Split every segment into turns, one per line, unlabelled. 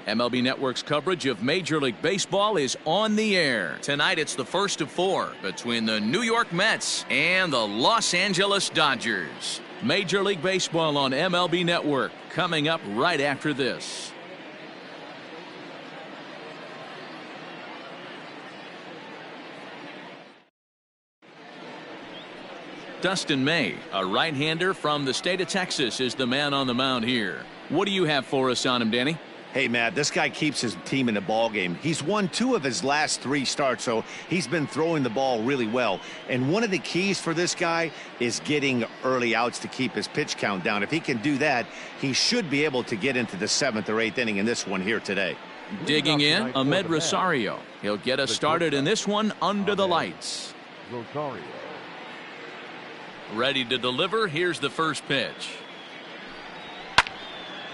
MLB Network's coverage of Major League Baseball is on the air. Tonight it's the first of four between the New York Mets and the Los Angeles Dodgers. Major League Baseball on MLB Network coming up right after this. Dustin May, a right-hander from the state of Texas, is the man on the mound here. What do you have for us on him, Danny?
Hey, Matt, this guy keeps his team in the ball game. He's won 2 of his last 3 starts, so he's been throwing the ball really well. And one of the keys for this guy is getting early outs to keep his pitch count down. If he can do that, he should be able to get into the 7th or 8th inning in this one here today.
Digging in, Ahmed Rosario. He'll get us started in this one under the lights.
Rosario.
Ready to deliver. Here's the first pitch.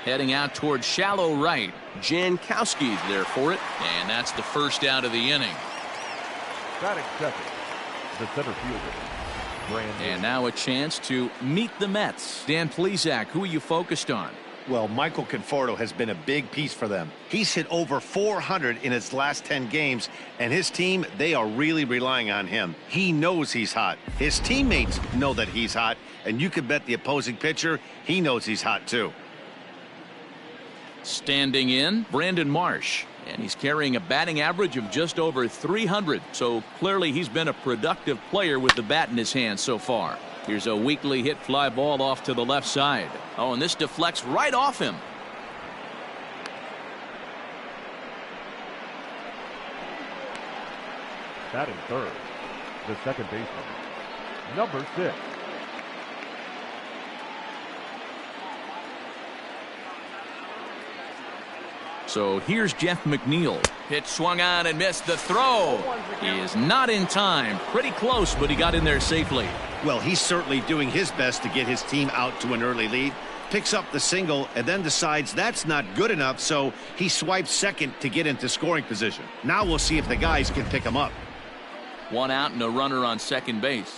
Heading out towards shallow right. Jankowski's there for it. And that's the first out of the inning.
Batting second, the center fielder.
And now a chance to meet the Mets. Dan Plesac, who are you focused on?
Well, Michael Conforto has been a big piece for them. He's hit over 400 in his last 10 games, and his team, they are really relying on him. He knows he's hot. His teammates know that he's hot, and you could bet the opposing pitcher, he knows he's hot too.
Standing in, Brandon Marsh. And he's carrying a batting average of just over 300. So clearly he's been a productive player with the bat in his hand so far. Here's a weakly hit fly ball off to the left side. Oh, and this deflects right off him.
Batting third, the second baseman, number 6.
So here's Jeff McNeil. Pitch swung on and missed the throw. He is not in time. Pretty close, but he got in there safely.
Well, he's certainly doing his best to get his team out to an early lead. Picks up the single and then decides that's not good enough, so he swipes second to get into scoring position. Now we'll see if the guys can pick him up.
1 out and a runner on second base.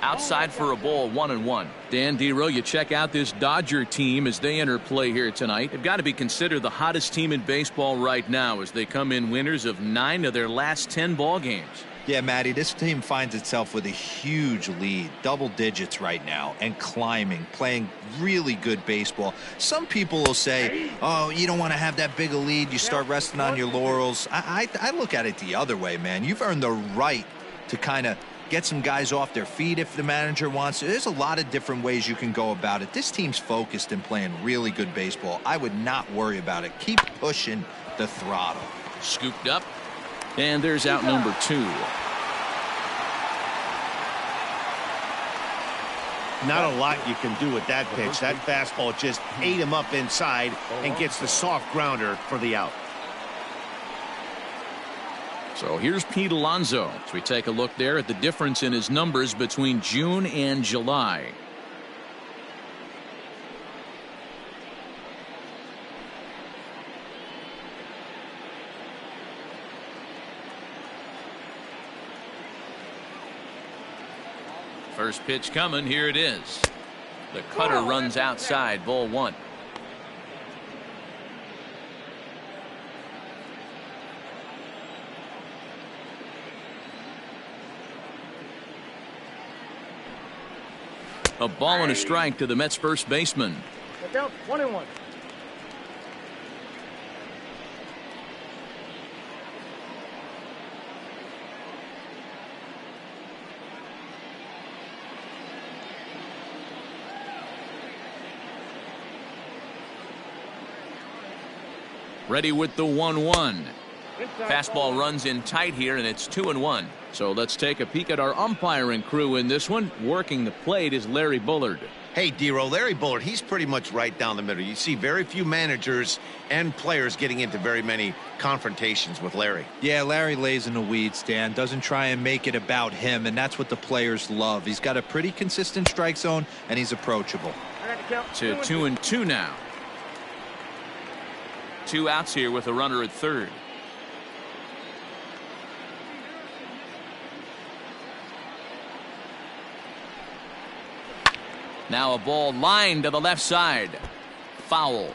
Outside for a ball, 1-1. Dan Dero, you check out this Dodger team as they enter play here tonight. They've got to be considered the hottest team in baseball right now as they come in winners of 9 of their last 10 ball games.
Yeah, Matty, this team finds itself with a huge lead, double digits right now, and climbing, playing really good baseball. Some people will say, oh, you don't want to have that big a lead, you start resting on your laurels. I look at it the other way, man. You've earned the right to kind of get some guys off their feet if the manager wants to. There's a lot of different ways you can go about it. This team's focused and playing really good baseball. I would not worry about it. Keep pushing the throttle.
Scooped up, and there's out number 2.
Not a lot you can do with that pitch. That fastball just ate him up inside and gets the soft grounder for the out.
So here's Pete Alonso as we take a look there at the difference in his numbers between June and July. First pitch coming. Here it is. The cutter runs outside. Ball 1. A ball and a strike to the Mets first baseman.
Get out, 1-1.
Ready with the 1-1. Fastball runs in tight here, and it's 2-1. So let's take a peek at our umpiring crew in this one. Working the plate is Larry Bullard.
Hey, Dero, Larry Bullard, he's pretty much right down the middle. You see very few managers and players getting into very many confrontations with Larry.
Yeah, Larry lays in the weeds, Dan. Doesn't try and make it about him, and that's what the players love. He's got a pretty consistent strike zone, and he's approachable.
To 2-2 now. 2 outs here with a runner at third. Now a ball lined to the left side. Foul.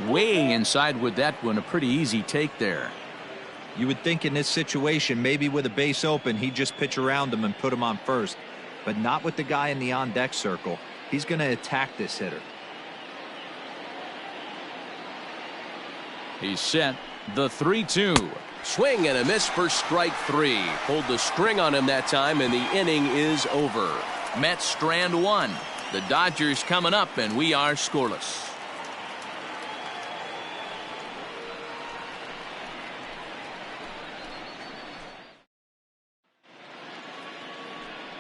Way inside with that one. A pretty easy take there.
You would think in this situation, maybe with a base open, he'd just pitch around him and put him on first. But not with the guy in the on-deck circle. He's going to attack this hitter.
He's set. The 3-2.
Swing and a miss for strike 3. Pulled the string on him that time, and the inning is over.
Mets strand 1. The Dodgers coming up, and we are scoreless.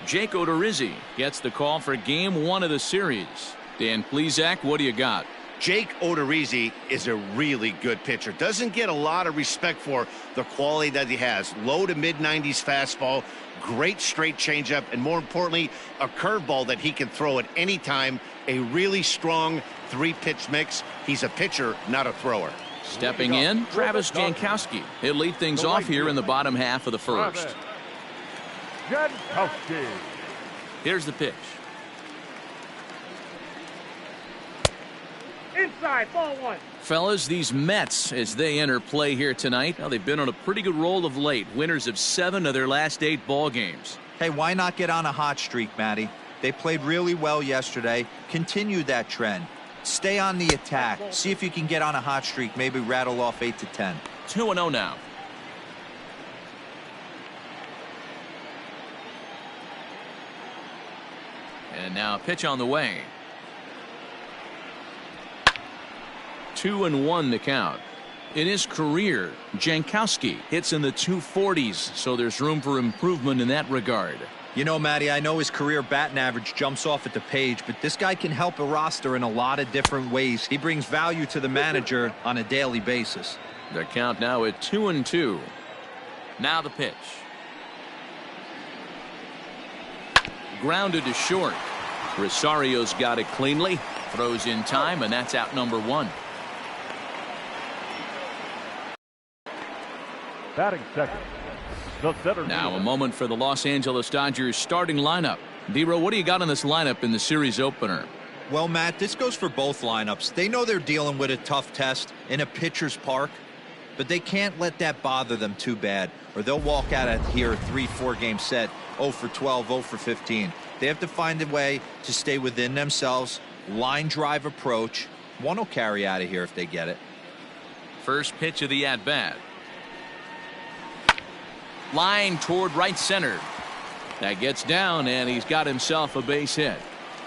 Jake Odorizzi gets the call for game 1 of the series. Dan Plesac, what do you got?
Jake Odorizzi is a really good pitcher. Doesn't get a lot of respect for the quality that he has. Low to mid-90s fastball, great straight changeup, and more importantly, a curveball that he can throw at any time. A really strong 3-pitch mix. He's a pitcher, not a thrower.
Stepping in, Travis Jankowski. He'll lead things off here in the bottom half of the first.
Jankowski.
Here's the pitch.
Inside, ball 1.
Fellas, these Mets, as they enter play here tonight, well, they've been on a pretty good roll of late. Winners of 7 of their last 8 ball games.
Hey, why not get on a hot streak, Matty? They played really well yesterday. Continue that trend. Stay on the attack. See if you can get on a hot streak. Maybe rattle off 8 to 10.
2-0 now. And now a pitch on the way. 2-1 the count. In his career, Jankowski hits in the 240s, so there's room for improvement in that regard.
You know, Matty, I know his career batting average jumps off at the page, but this guy can help a roster in a lot of different ways. He brings value to the manager on a daily basis.
The count now at 2-2. Now the pitch. Grounded to short. Rosario's got it cleanly. Throws in time, and that's out number 1.
Batting second, the center
Now
fielder.
a moment for the Los Angeles Dodgers starting lineup. D-Row, what do you got in this lineup in the series opener?
Well, Matt, this goes for both lineups. They know they're dealing with a tough test in a pitcher's park, but they can't let that bother them too bad, or they'll walk out of here a 3-4 game set, 0 for 12, 0 for 15. They have to find a way to stay within themselves, line drive approach. One will carry out of here if they get it.
First pitch of the at-bat. Line toward right center. That gets down, and he's got himself a base hit.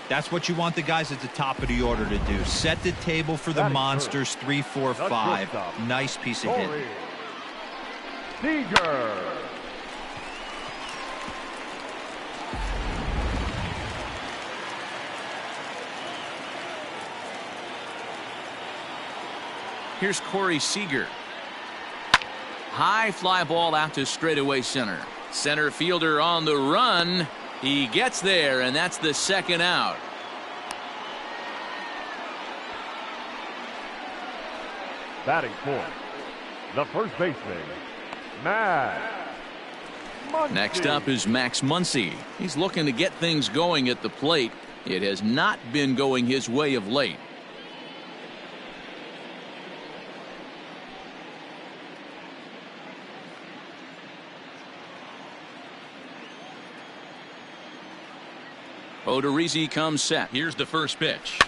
That's what you want the guys at the top of the order to do. Set the table for the monsters. 3, 4, 5. Nice piece of hit.
Seager.
Here's Corey Seager. High fly ball out to straightaway center. Center fielder on the run. He gets there, and that's the second out.
Batting fourth, the first baseman, Max Muncy.
Next up is Max Muncy. He's looking to get things going at the plate. It has not been going his way of late. Odorizzi comes set. Here's the first pitch.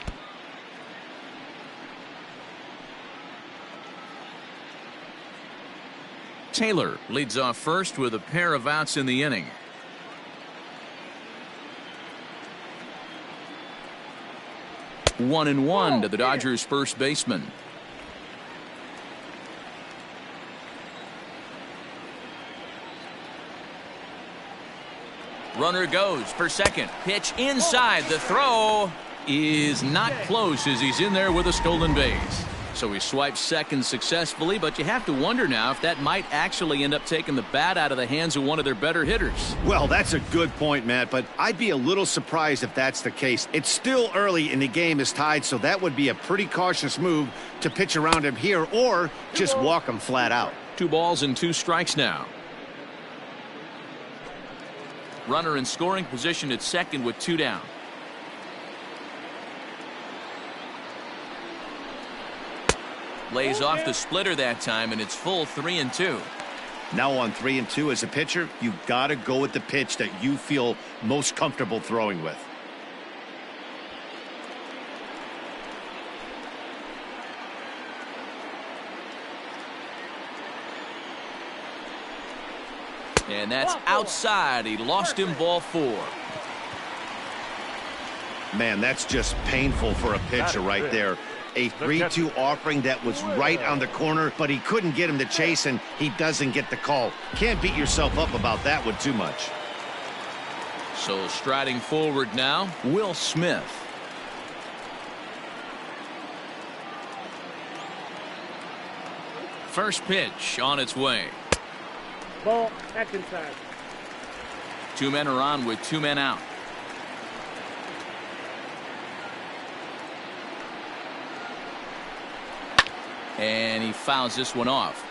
Taylor leads off first with a pair of outs in the inning. One and one to the Dodgers' first baseman. Runner goes for second. Pitch inside. The throw is not close as he's in there with a stolen base. So he swipes second successfully, but you have to wonder now if that might actually end up taking the bat out of the hands of one of their better hitters.
Well, that's a good point, Matt, but I'd be a little surprised if that's the case. It's still early and the game is tied, so that would be a pretty cautious move to pitch around him here or just walk him flat out.
2 balls and 2 strikes now. Runner in scoring position at second with 2 down. Lays off the splitter that time, and it's full 3-2.
Now on 3-2 as a pitcher, you've got to go with the pitch that you feel most comfortable throwing with.
And that's outside. He lost him, ball 4.
Man, that's just painful for a pitcher right there. A 3-2 offering that was right on the corner, but he couldn't get him to chase, and he doesn't get the call. Can't beat yourself up about that one too much.
So striding forward now, Will Smith. First pitch on its way.
Ball, back inside.
2 men are on with 2 men out. And he fouls this one off.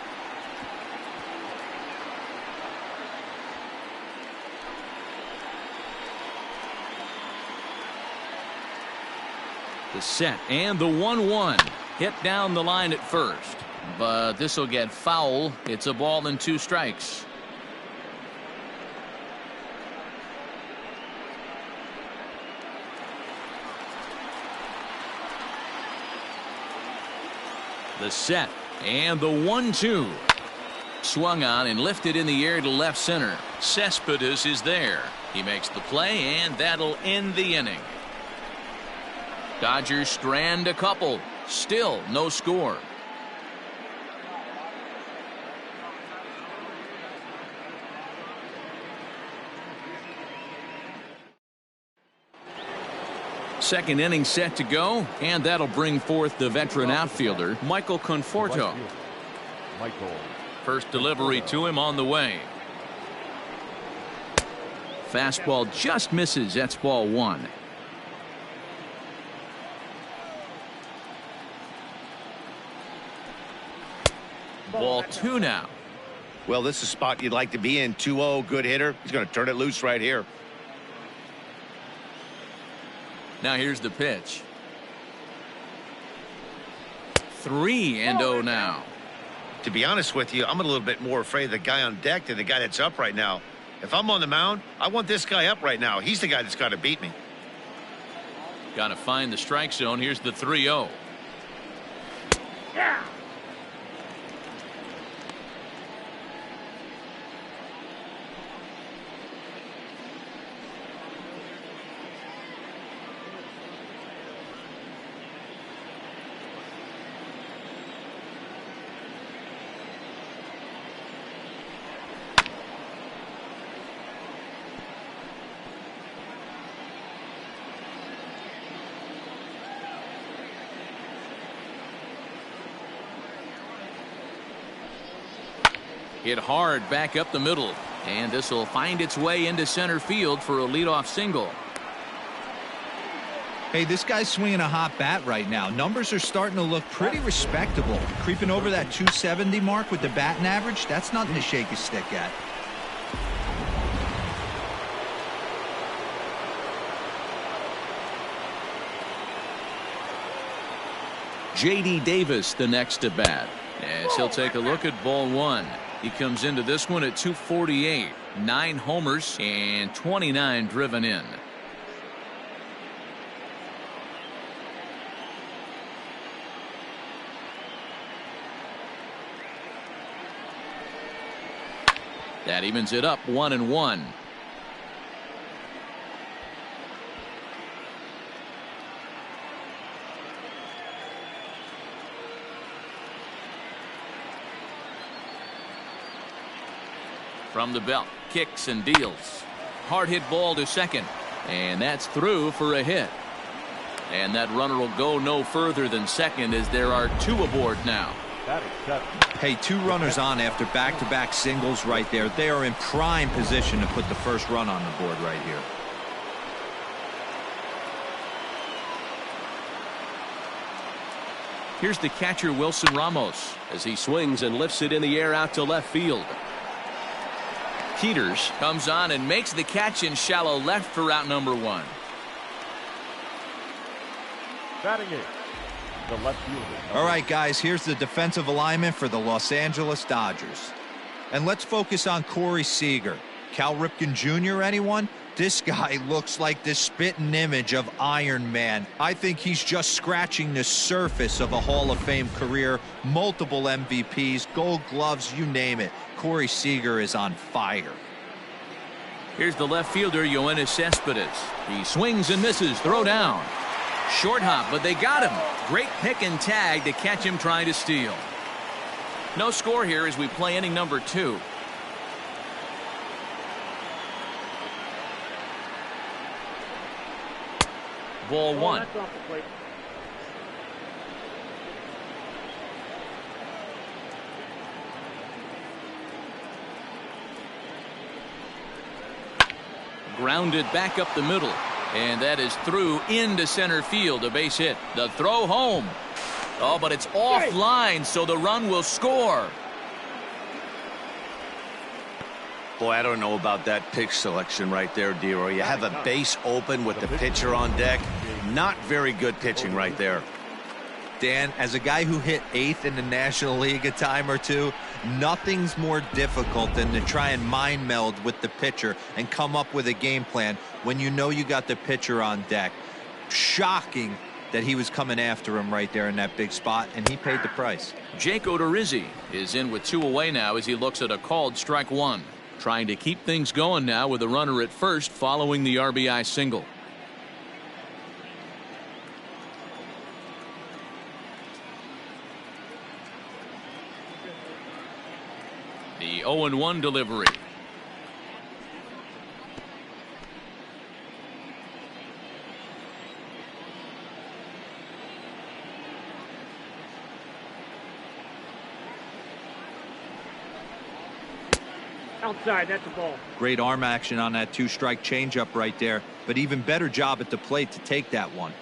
The set and the 1-1 hit down the line at first, but this will get foul. It's a ball and 2 strikes. The set and the 1-2 swung on and lifted in the air to left center. Cespedes is there. He makes the play, and that'll end the inning. Dodgers strand a couple. Still no score. Second inning set to go, and that'll bring forth the veteran outfielder, Michael Conforto. First delivery to him on the way. Fastball just misses. That's ball 1. Ball 2 now.
Well, this is a spot you'd like to be in. 2-0, good hitter. He's going to turn it loose right here.
Now here's the pitch. 3-0 now.
To be honest with you, I'm a little bit more afraid of the guy on deck than the guy that's up right now. If I'm on the mound, I want this guy up right now. He's the guy that's got to beat me.
Got to find the strike zone. Here's the 3-0.
Yeah.
Hit hard back up the middle, and this will find its way into center field for a leadoff single.
Hey, this guy's swinging a hot bat right now. Numbers are starting to look pretty respectable. Creeping over that 270 mark with the batting average, that's nothing to shake his stick at.
J.D. Davis the next to bat, as he'll take a look at ball 1. He comes into this one at 248, 9 homers and 29 driven in. That evens it up 1-1. From the belt, kicks and deals. Hard hit ball to second, and that's through for a hit. And that runner will go no further than second as there are 2 aboard now.
Hey, 2 runners on after back-to-back singles right there. They are in prime position to put the first run on the board right here.
Here's the catcher, Wilson Ramos,
as he swings and lifts it in the air out to left field.
Peters comes on and makes the catch in shallow left for out number 1.
Batting it, the left fielder.
All right, guys, here's the defensive alignment for the Los Angeles Dodgers. And let's focus on Corey Seager. Cal Ripken Jr., anyone? This guy looks like the spitting image of Iron Man. I think he's just scratching the surface of a Hall of Fame career. Multiple MVPs, Gold Gloves, you name it. Corey Seager is on fire.
Here's the left fielder, Yoenis Cespedes. He swings and misses. Throw down. Short hop, but they got him. Great pick and tag to catch him trying to steal. No score here as we play inning number 2. Ball 1.
That's off the plate.
Grounded back up the middle. And that is through into center field. A base hit. The throw home. Oh, but it's offline, so the run will score.
Boy, I don't know about that pitch selection right there, Dero. You have a base open with the pitcher on deck. Not very good pitching right there.
Dan, as a guy who hit 8th in the National League a time or two, nothing's more difficult than to try and mind meld with the pitcher and come up with a game plan when you know you got the pitcher on deck. Shocking that he was coming after him right there in that big spot, and he paid the price.
Jake Odorizzi is in with 2 away now as he looks at a called strike 1. Trying to keep things going now with a runner at first following the RBI single. The 0-1 delivery.
Outside, that's a ball.
Great arm action on that 2-strike changeup right there, but even better job at the plate to take that one.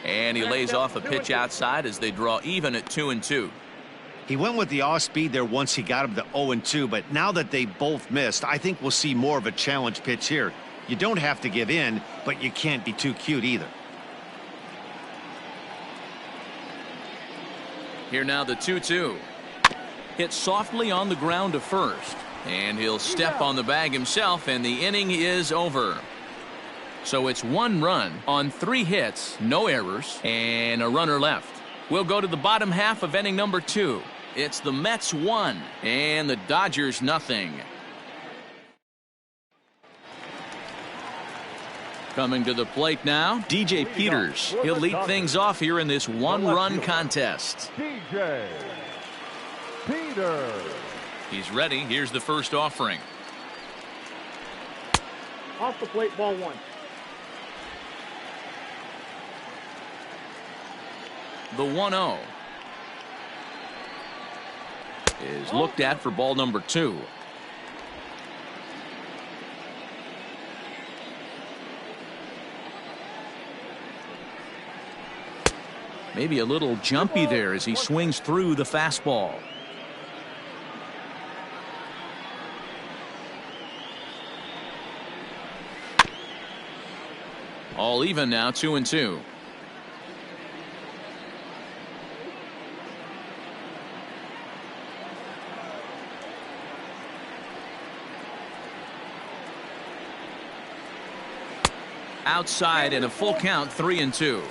And he lays off a pitch outside as they draw even at 2-2.
He went with the off speed there once he got him to 0-2, but now that they both missed, I think we'll see more of a challenge pitch here. You don't have to give in, but you can't be too cute either.
Here now the 2-2. Hit softly on the ground to first. And he'll step on the bag himself, and the inning is over. So it's 1 run on 3 hits, no errors, and a runner left. We'll go to the bottom half of inning number 2. It's the Mets 1 and the Dodgers nothing. Coming to the plate now, DJ Peters. He'll lead things off here in this 1-run contest.
DJ Peters.
He's ready. Here's the first offering.
Off the plate, ball 1.
The 1-0 is looked at for ball number 2. Maybe a little jumpy there as he swings through the fastball. All even now, 2-2. Outside and a full count, 3-2.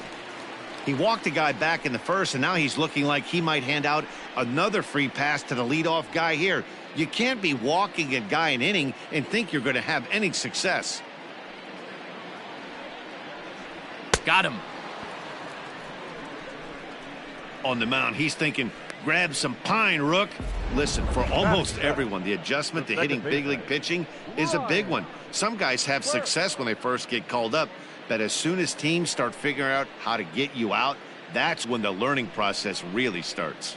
He walked a guy back in the first, and now he's looking like he might hand out another free pass to the leadoff guy here. You can't be walking a guy an inning and think you're going to have any success.
Got him.
On the mound, he's thinking, Grab some pine, Rook. Listen, for almost everyone, the adjustment to hitting big league pitching is a big one. Some guys have success when they first get called up, but as soon as teams start figuring out how to get you out, that's when the learning process really starts.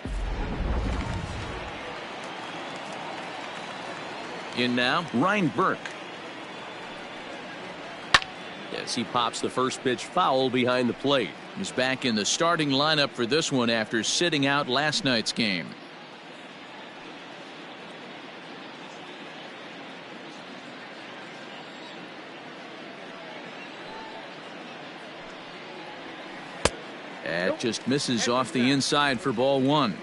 In now, Burke. As he pops the first pitch foul behind the plate. He's back in the starting lineup for this one after sitting out last night's game. That just misses off the inside for ball one.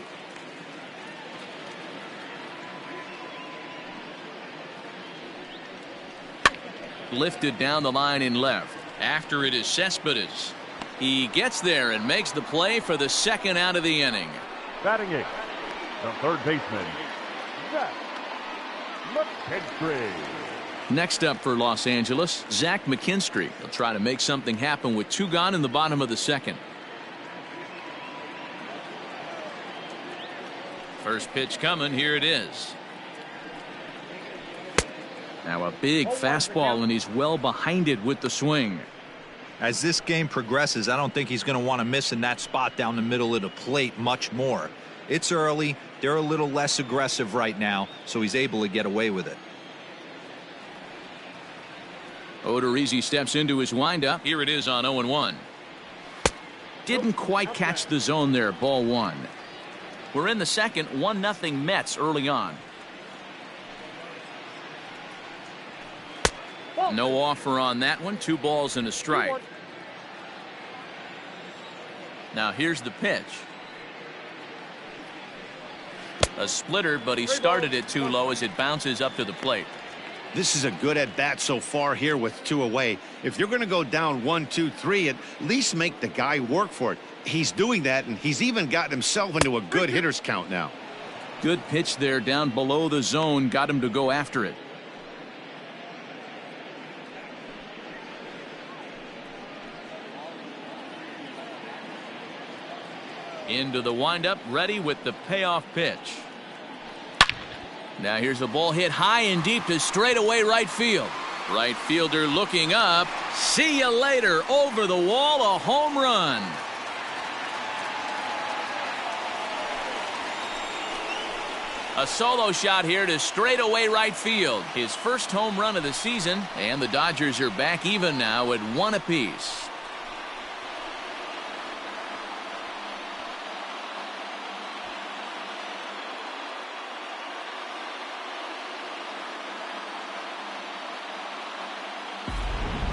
Lifted down the line in left. After it is Cespedes. He gets there and makes the play for the second out of the inning.
Batting eighth, the third baseman, Mckinstry.
Next up for Los Angeles, Mckinstry. He'll try to make something happen with 2 gone in the bottom of the second. First pitch coming. Here it is. Now a big fastball, and he's well behind it with the swing.
As this game progresses, I don't think he's going to want to miss in that spot down the middle of the plate much more. It's early. They're a little less aggressive right now, so he's able to get away with it.
Odorizzi steps into his windup. Here it is on 0-1. Didn't quite catch the zone there. Ball one. We're in the second. 1-0 Mets early on. No offer on that one. 2 balls and a strike. Now here's the pitch. A splitter, but he started it too low as it bounces up to the plate.
This is a good at bat so far here with 2 away. If you're going to go down 1, 2, 3, at least make the guy work for it. He's doing that, and he's even gotten himself into a good hitter's count now.
Good pitch there down below the zone. Got him to go after it. Into the windup, ready with the payoff pitch. Now here's a ball hit high and deep to straightaway right field. Right fielder looking up. See you later. Over the wall, a home run. A solo shot here to straightaway right field. His first home run of the season, and the Dodgers are back even now at 1 apiece.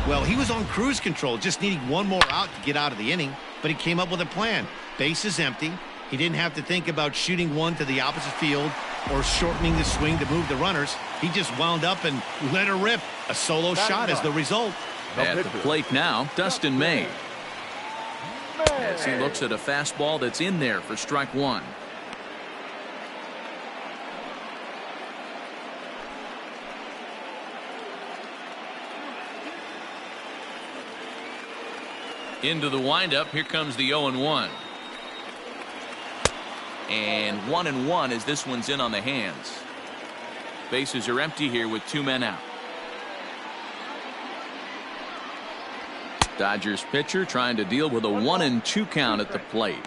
Well, he was on cruise control, just needing 1 more out to get out of the inning, but he came up with a plan. Base is empty. He didn't have to think about shooting one to the opposite field or shortening the swing to move the runners. He just wound up and let her rip. A solo shot is the result.
At the plate now, Dustin May. As he looks at a fastball that's in there for strike 1. Into the windup. Here comes the 0-1. And 1-1 as this one's in on the hands. Bases are empty here with 2 men out. Dodgers pitcher trying to deal with a 1-2 count at the plate.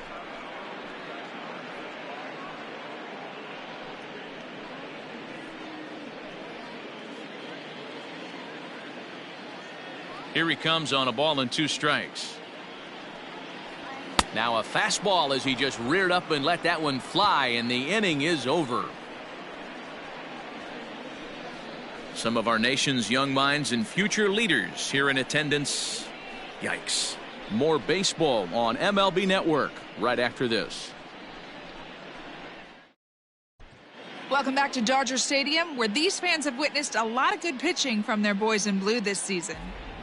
Here he comes on a ball and 2 strikes. Now a fastball as he just reared up and let that one fly, and the inning is over. Some of our nation's young minds and future leaders here in attendance. Yikes. More baseball on MLB Network right after this.
Welcome back to Dodger Stadium, where these fans have witnessed a lot of good pitching from their boys in blue this season.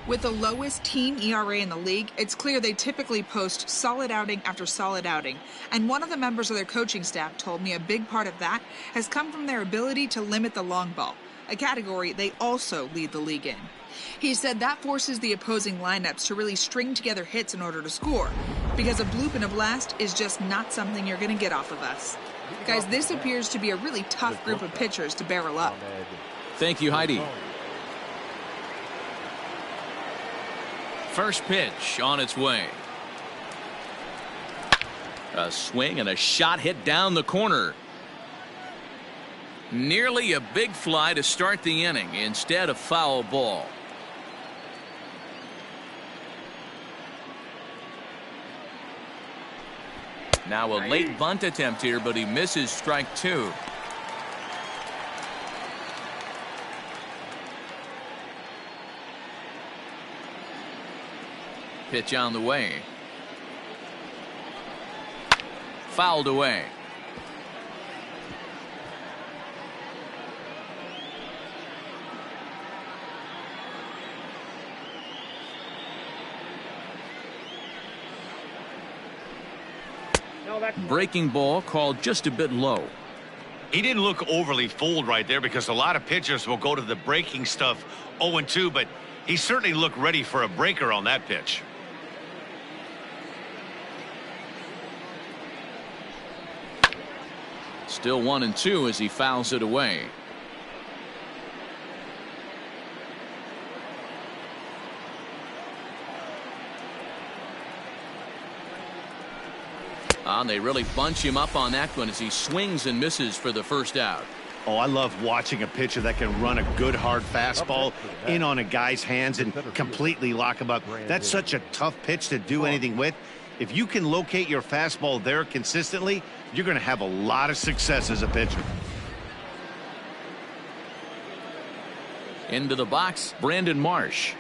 With the lowest team ERA in the league, it's clear they typically post solid outing after solid outing. And one of the members of their coaching staff told me a big part of that has come from their ability to limit the long ball, a category they also lead the league in. He said that forces the opposing lineups to really string together hits in order to score, because a bloop and a blast is just not something you're going to get off of us. Guys, this appears to be a really tough group of pitchers to barrel up.
Thank you, Heidi. First pitch on its way. A swing and a shot hit down the corner. Nearly a big fly to start the inning. Instead, a foul ball. Now a late bunt attempt here, but he misses strike two. Pitch on the way. Fouled away. Breaking ball called just a bit low.
He didn't look overly fooled right there because a lot of pitchers will go to the breaking stuff 0-2, but he certainly looked ready for a breaker on that pitch.
Still 1-2 as he fouls it away. They really bunch him up on that one as he swings and misses for the first out.
Oh, I love watching a pitcher that can run a good hard fastball in on a guy's hands and completely lock him up. That's such a tough pitch to do anything with. If you can locate your fastball there consistently, you're going to have a lot of success as a pitcher.
Into the box, Brandon Marsh.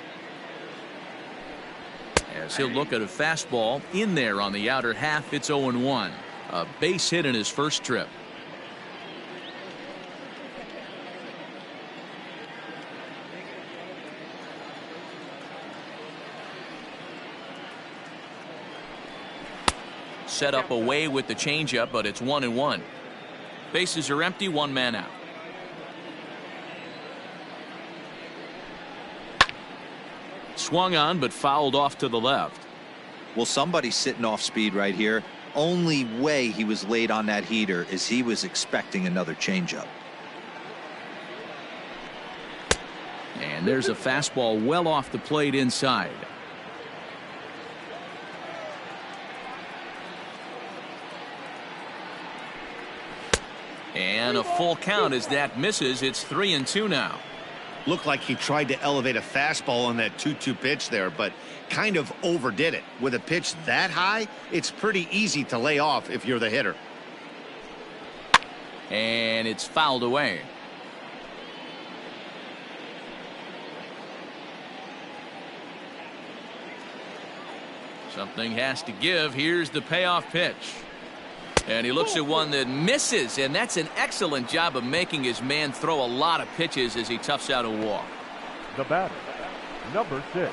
As he'll look at a fastball in there on the outer half. It's 0-1. A base hit in his first trip. Set up away with the changeup, but it's 1-1. Bases are empty, one man out. Swung on but fouled off to the left.
Well, somebody's sitting off speed right here. Only way he was late on that heater is he was expecting another changeup.
And there's a fastball well off the plate inside. And a full count as that misses. It's 3-2 now.
Looked like he tried to elevate a fastball on that 2-2 pitch there, but kind of overdid it. With a pitch that high, it's pretty easy to lay off if you're the hitter.
And it's fouled away. Something has to give. Here's the payoff pitch. And he looks at one that misses, and that's an excellent job of making his man throw a lot of pitches as he toughs out a walk.
The batter, number 6.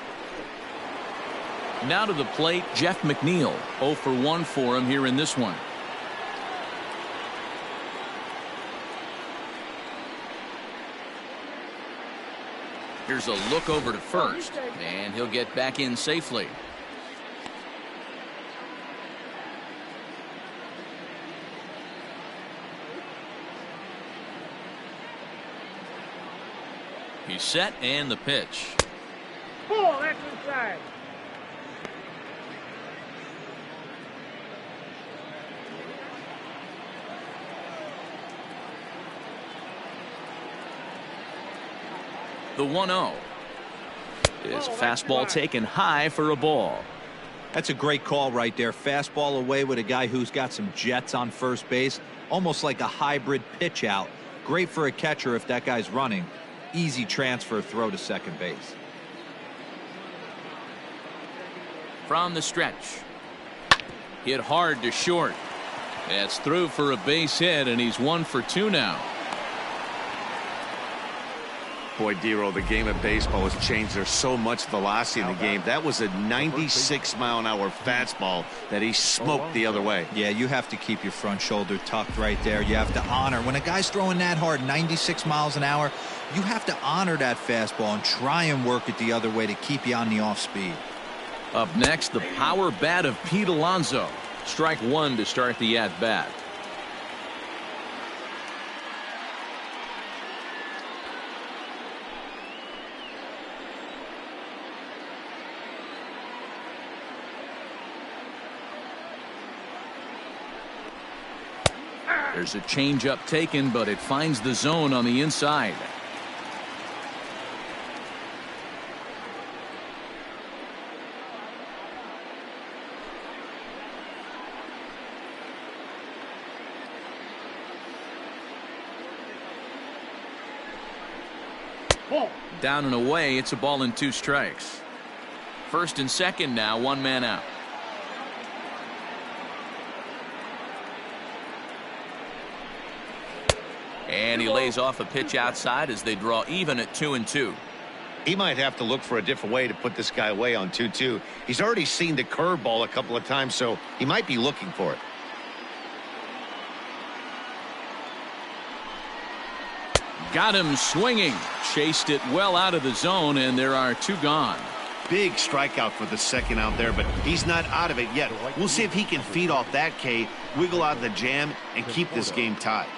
Now to the plate, Jeff McNeil. 0 for 1 for him here in this one. Here's a look over to first, and he'll get back in safely. He's set, and the pitch.
Ball, that's inside.
The 1-0 is fastball taken high for a ball.
That's a great call right there. Fastball away with a guy who's got some jets on first base. Almost like a hybrid pitch out. Great for a catcher if that guy's running. Easy transfer throw to second base.
From the stretch. Hit hard to short. That's through for a base hit, and he's 1 for 2 now.
Boy, Dero, the game of baseball has changed. There's so much velocity in the game. That was a 96-mile-an-hour fastball that he smoked the other way.
Yeah, you have to keep your front shoulder tucked right there. You have to honor. When a guy's throwing that hard, 96 miles an hour, you have to honor that fastball and try and work it the other way to keep you on the off speed.
Up next, the power bat of Pete Alonso. Strike 1 to start the at-bat. There's a changeup taken, but it finds the zone on the inside. Down and away, it's a ball and 2 strikes. First and second now, 1 man out. And he lays off a pitch outside as they draw even at 2-2.
He might have to look for a different way to put this guy away on 2-2. He's already seen the curveball a couple of times, so he might be looking for it.
Got him swinging. Chased it well out of the zone, and there are 2 gone.
Big strikeout for the second out there, but he's not out of it yet. We'll see if he can feed off that K, wiggle out of the jam, and keep this game tied.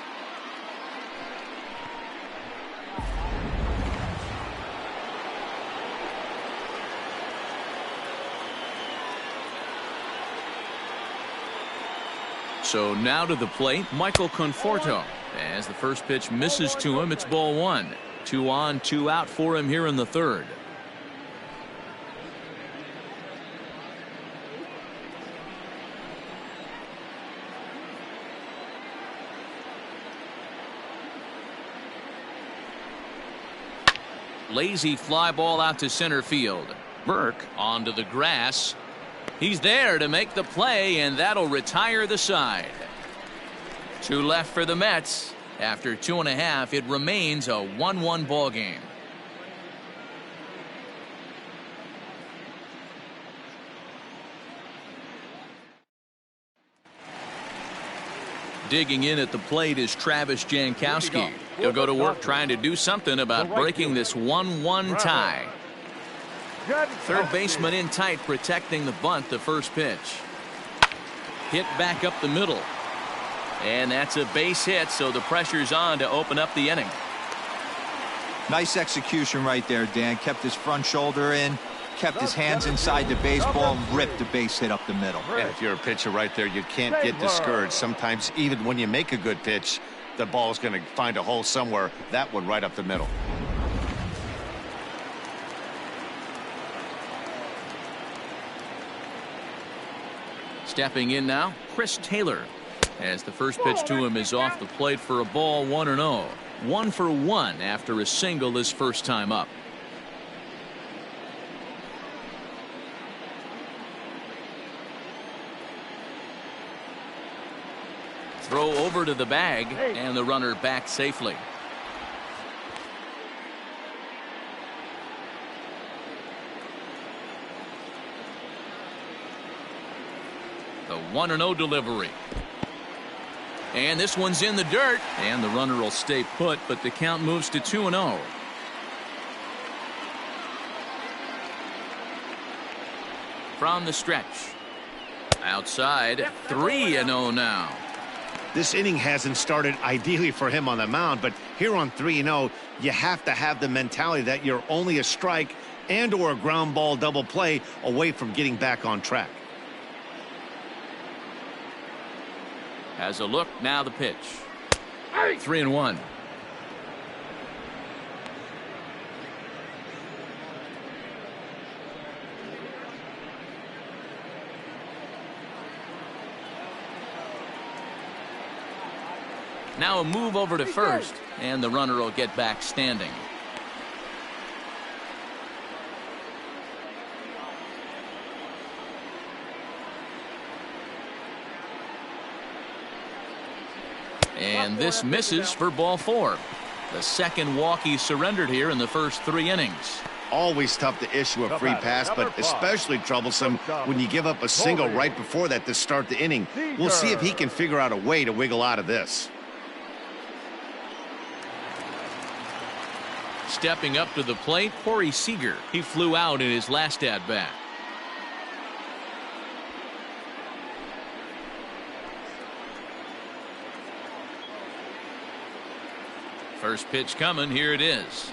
So now to the plate, Michael Conforto. As the first pitch misses to him, it's ball 1. 2 on, 2 out for him here in the third. Lazy fly ball out to center field. Burke onto the grass. He's there to make the play, and that'll retire the side. 2 left for the Mets. After 2.5, it remains a 1-1 ball game. Digging in at the plate is Travis Jankowski. He'll go to work trying to do something about breaking this 1-1 tie. Third baseman in tight, protecting the bunt. The first pitch hit back up the middle, and that's a base hit, so the pressure's on to open up the inning.
Nice execution right there, Dan. Kept his front shoulder in, kept his hands inside the baseball, and ripped the base hit up the middle.
And if you're a pitcher right there, you can't get discouraged. Sometimes even when you make a good pitch, the ball's going to find a hole somewhere. That one right up the middle.
Stepping in now, Chris Taylor, as the first pitch to him is off the plate for a ball, 1-0. 1 for 1 after a single his first time up. Throw over to the bag, and the runner back safely. The 1-0 delivery. And this one's in the dirt, and the runner will stay put, but the count moves to 2-0. From the stretch. Outside, 3-0 now.
This inning hasn't started ideally for him on the mound, but here on 3-0, you have to have the mentality that you're only a strike and or a ground ball double play away from getting back on track.
Has a look, now the pitch. 3-1. Now a move over to first, and the runner will get back standing. And this misses for ball 4. The second walk he surrendered here in the first 3 innings.
Always tough to issue a free pass, but especially troublesome when you give up a single right before that to start the inning. We'll see if he can figure out a way to wiggle out of this.
Stepping up to the plate, Corey Seager. He flew out in his last at-bat. First pitch coming, here it is.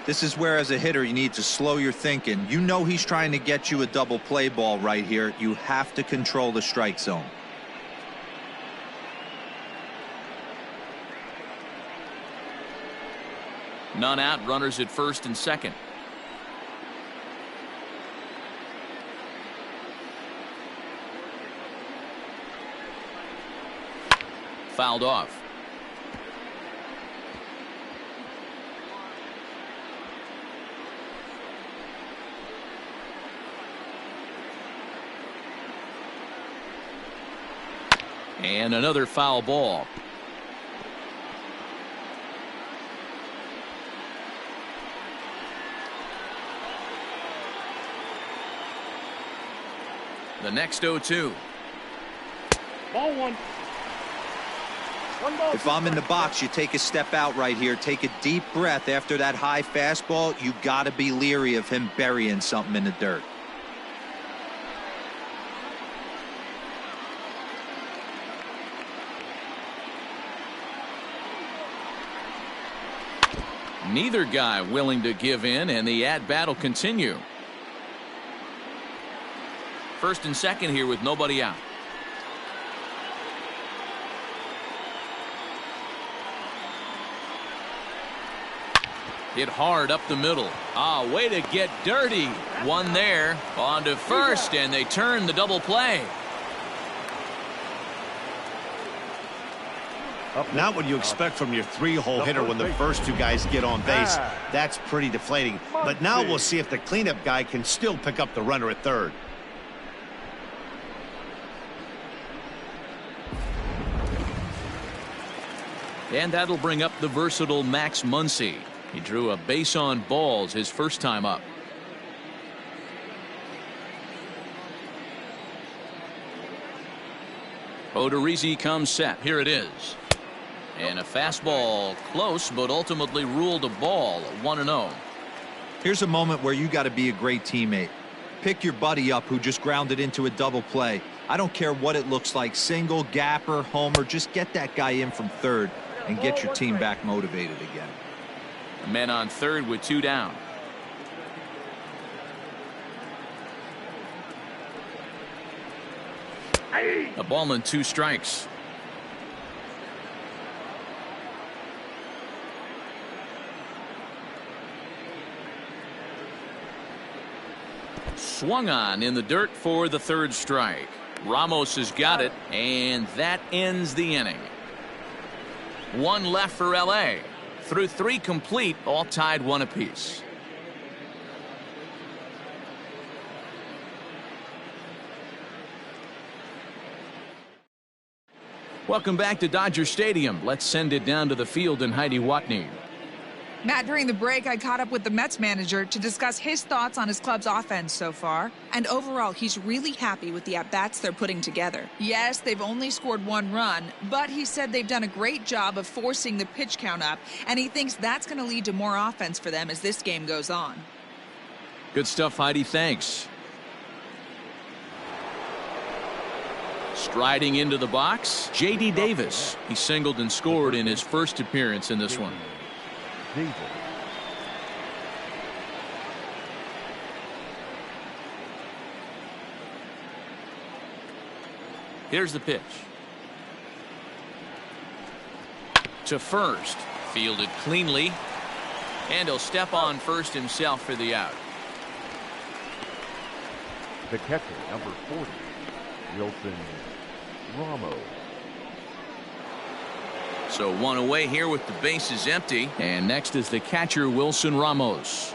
This is where, as a hitter, you need to slow your thinking. You know he's trying to get you a double play ball right here. You have to control the strike zone.
None out, runners at first and second. Fouled off. And another foul ball. The next 0-2.
Ball one.
If I'm in the box, you take a step out right here. Take a deep breath after that high fastball. You got to be leery of him burying something in the dirt.
Neither guy willing to give in, and the at-bat will continue. First and second here with nobody out. Hit hard up the middle. Way to get dirty. One there. On to first, and they turn the double play.
Not what you expect from your three-hole hitter when the first two guys get on base. That's pretty deflating. But now we'll see if the cleanup guy can still pick up the runner at third.
And that'll bring up the versatile Max Muncy. He drew a base on balls his first time up. Odorizzi comes set. Here it is. And a fastball close, but ultimately ruled a ball. 1-0.
Here's a moment where you got to be a great teammate. Pick your buddy up who just grounded into a double play. I don't care what it looks like, single, gapper, homer, just get that guy in from third and get your team back motivated again.
Men on third with two down. A ball and 2 strikes. Swung on in the dirt for the third strike. Ramos has got it, and that ends the inning. One left for LA. Through 3 complete, all tied 1 apiece. Welcome back to Dodger Stadium. Let's send it down to the field and Heidi Watney.
Matt, during the break, I caught up with the Mets manager to discuss his thoughts on his club's offense so far. And overall, he's really happy with the at-bats they're putting together. Yes, they've only scored 1 run, but he said they've done a great job of forcing the pitch count up, and he thinks that's going to lead to more offense for them as this game goes on.
Good stuff, Heidi. Thanks. Striding into the box, J.D. Davis. He singled and scored in his first appearance in this one. Here's the pitch. To first. Fielded cleanly. And he'll step on first himself for the out.
The catcher, number 40, Wilson Ramos.
So 1 away here with the bases empty. And next is the catcher, Wilson Ramos.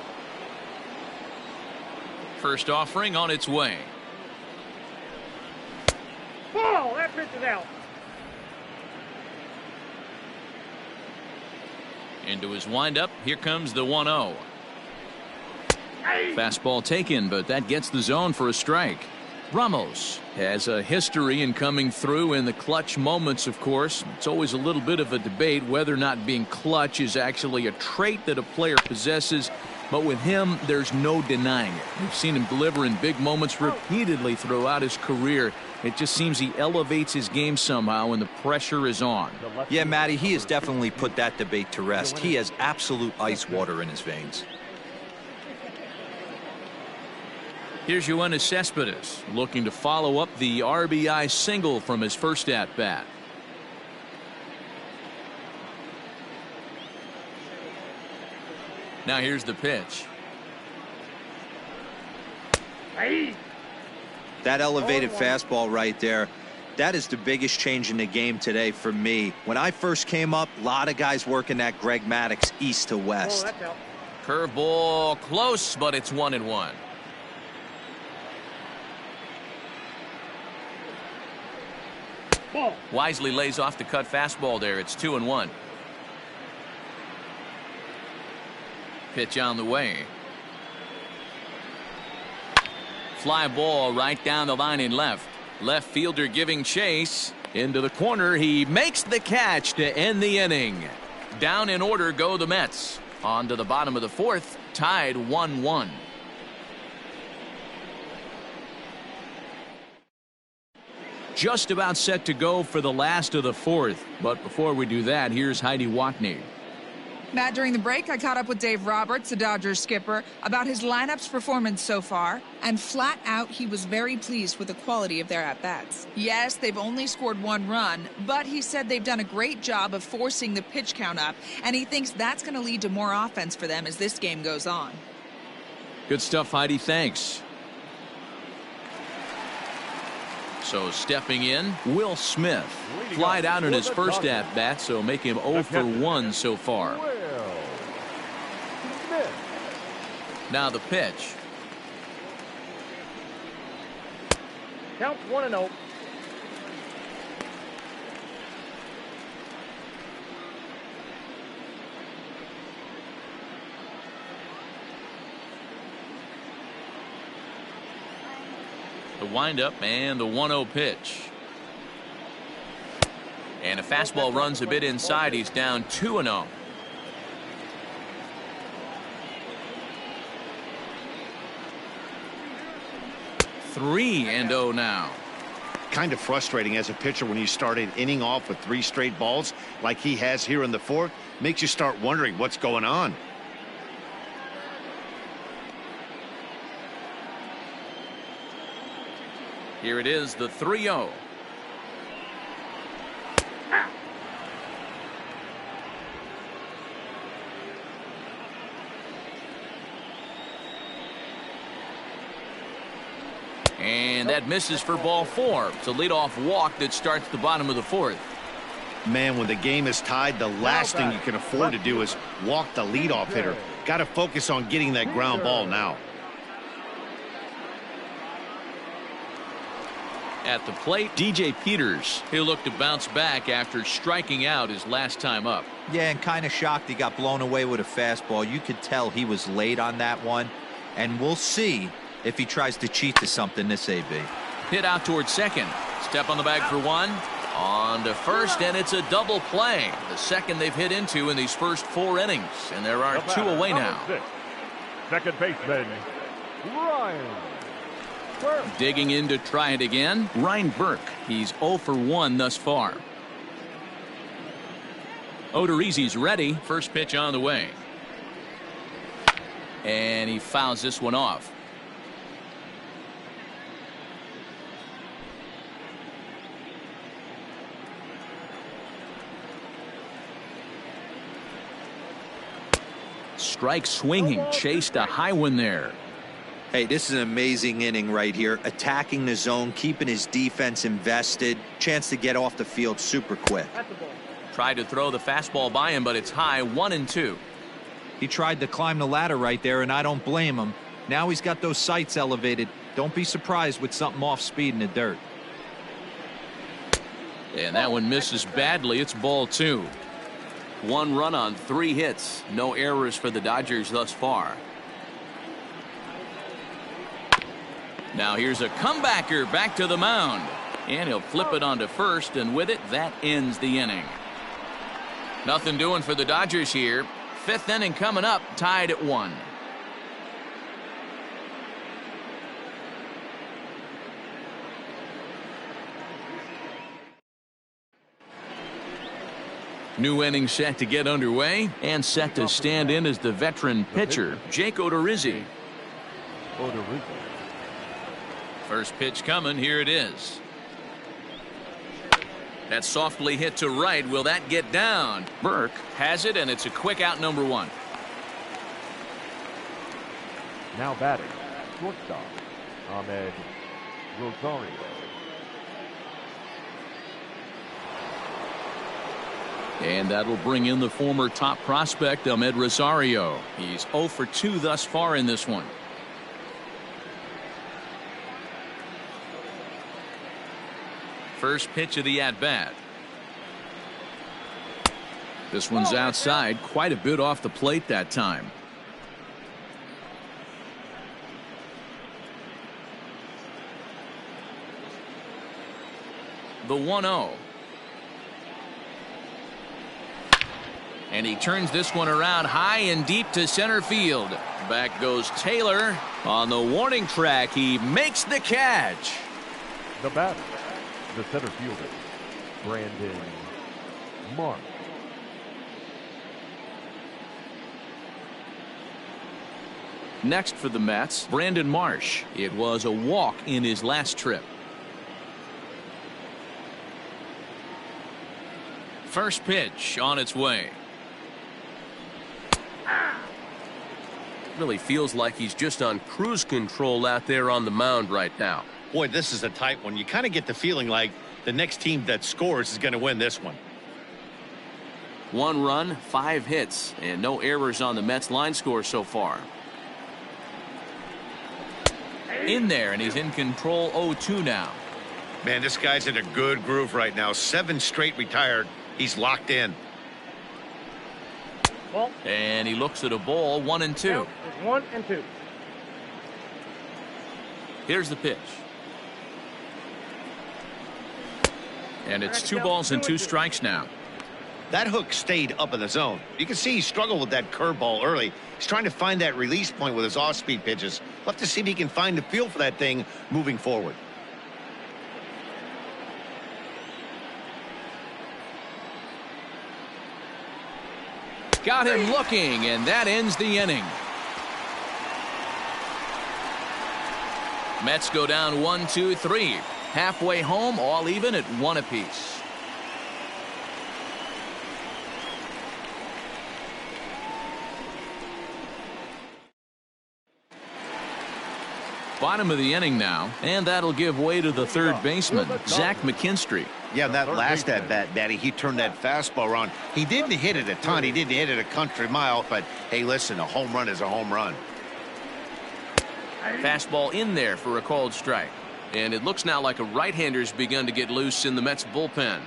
First offering on its way.
Ball, that pitch is out.
Into his windup. Here comes the 1-0. Fastball taken, but that gets the zone for a strike. Ramos has a history in coming through in the clutch moments, of course. It's always a little bit of a debate whether or not being clutch is actually a trait that a player possesses. But with him, there's no denying it. We've seen him deliver in big moments repeatedly throughout his career. It just seems he elevates his game somehow when the pressure is on.
Yeah, Matty, he has definitely put that debate to rest. He has absolute ice water in his veins.
Here's Yoenis Cespedes looking to follow up the RBI single from his first at-bat. Now here's the pitch.
That elevated fastball right there, that is the biggest change in the game today for me. When I first came up, a lot of guys working that Greg Maddux east to west.
Curveball close, but it's 1-1. Wisely lays off the cut fastball there. It's 2-1. Pitch on the way. Fly ball right down the line in left. Left fielder giving chase. Into the corner. He makes the catch to end the inning. Down in order go the Mets. On to the bottom of the fourth. Tied 1-1. Just about set to go for the last of the fourth. But before we do that, here's Heidi Watney.
Matt, during the break, I caught up with Dave Roberts, the Dodgers skipper, about his lineup's performance so far, and flat out, he was very pleased with the quality of their at-bats. Yes, they've only scored 1 run, but he said they've done a great job of forcing the pitch count up, and he thinks that's going to lead to more offense for them as this game goes on.
Good stuff, Heidi. Thanks. So stepping in, Will Smith. Flied out in his first at-bat, so make him 0 for 1 so far. Now the pitch.
Count 1-0.
The windup and the 1-0 pitch. And a fastball runs a bit inside. He's down 2-0. Three and 0 now.
Kind of frustrating as a pitcher when you start an inning off with 3 straight balls like he has here in the fourth. Makes you start wondering what's going on.
Here it is, the 3-0. And that misses for ball 4. It's a leadoff walk that starts the bottom of the fourth.
Man, when the game is tied, the last thing you can afford to do is walk the leadoff hitter. Got to focus on getting that ground ball now.
At the plate, DJ Peters. He'll look to bounce back after striking out his last time up.
Yeah, and kind of shocked he got blown away with a fastball. You could tell he was late on that one. And we'll see if he tries to cheat to something this AB.
Hit out towards second. Step on the bag for 1. On to first, and it's a double play. The second they've hit into in these first 4 innings. And there are 2 away now.
6, second baseman, Ryan Burke.
Digging in to try it again, Ryan Burke. He's 0 for 1 thus far. Odorizzi's ready. First pitch on the way. And he fouls this one off. Strike swinging, chased a high one there.
Hey, this is an amazing inning right here. Attacking the zone, keeping his defense invested. Chance to get off the field super quick.
Tried to throw the fastball by him, but it's high, 1-2.
He tried to climb the ladder right there, and I don't blame him. Now he's got those sights elevated. Don't be surprised with something off speed in the dirt.
And that one misses badly. It's ball 2. 1 run on 3 hits. No errors for the Dodgers thus far. Now here's a comebacker back to the mound. And he'll flip it onto first, and with it, that ends the inning. Nothing doing for the Dodgers here. 5th inning coming up, tied at 1. New inning set to get underway, and set to stand in as the veteran pitcher, Jake Odorizzi. First pitch coming, here it is. That's softly hit to right. Will that get down? Burke has it, and it's a quick out, number 1.
Now batting, shortstop, Rosario.
And that'll bring in the former top prospect, Rosario. He's 0 for 2 thus far in this one. First pitch of the at-bat. This one's outside, quite a bit off the plate that time. The 1-0. And he turns this one around high and deep to center field. Back goes Taylor. On the warning track, he makes the catch.
The batter, the center fielder, Brandon Marsh.
Next for the Mets, Brandon Marsh. It was a walk in his last trip. First pitch on its way.
Really feels like he's just on cruise control out there on the mound right now.
Boy, this is a tight one. You kind of get the feeling like the next team that scores is going to win this one.
1 run, 5 hits, and no errors on the Mets line score so far. In there, and he's in control. 0-2 now.
Man, this guy's in a good groove right now. 7 straight retired. He's locked in.
Ball.
And he looks at a ball. 1-2.
1-2.
Here's the pitch. And it's 2 balls and 2 strikes now.
That hook stayed up in the zone. You can see he struggled with that curveball early. He's trying to find that release point with his off-speed pitches. We'll have to see if he can find the feel for that thing moving forward.
Got him looking, and that ends the inning. Mets go down 1-2-3. Halfway home, all even at 1 apiece. Bottom of the inning now, and that'll give way to the third baseman, Zach Mckinstry.
Yeah, that last at-bat, Daddy, he turned that fastball around. He didn't hit it a ton. He didn't hit it a country mile, but hey, listen, a home run is a home run.
Fastball in there for a called strike. And it looks now like a right-hander's begun to get loose in the Mets bullpen.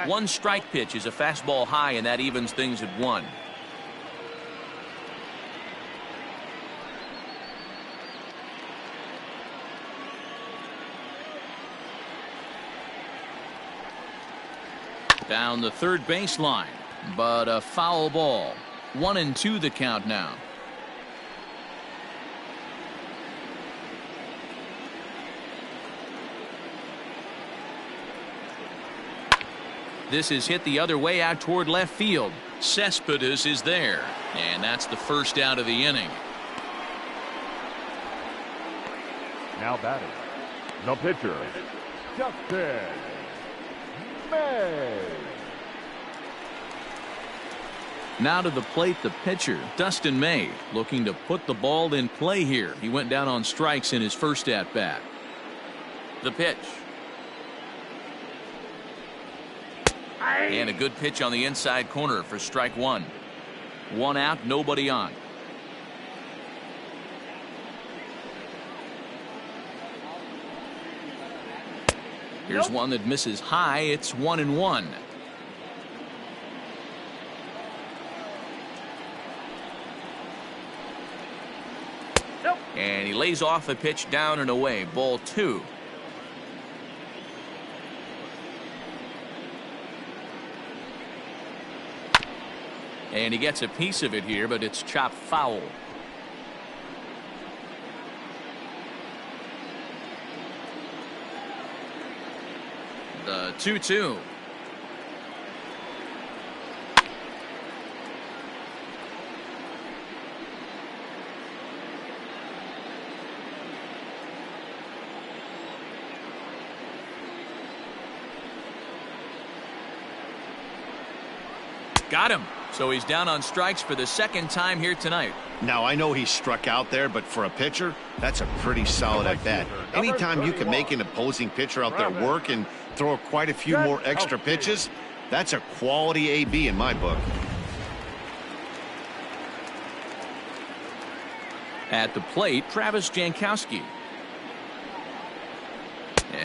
One strike pitch is a fastball high, and that evens things at 1. Down the third baseline, but a foul ball. 1-2 the count now. This is hit the other way out toward left field. Cespedes is there, and that's the first out of the inning.
Now batting, the pitcher, Justin May.
Now to the plate, the pitcher, Dustin May, looking to put the ball in play here. He went down on strikes in his first at-bat. The pitch. And a good pitch on the inside corner for strike 1. 1 out, nobody on. Here's one that misses high. It's 1-1. And he lays off a pitch down and away. Ball 2. And he gets a piece of it here, but it's chopped foul. The 2-2. Got him. So he's down on strikes for the second time here tonight.
Now, I know he struck out there, but for a pitcher, that's a pretty solid at bat. Anytime you can make an opposing pitcher out there work and throw quite a few more extra pitches, that's a quality AB in my book.
At the plate, Travis Jankowski.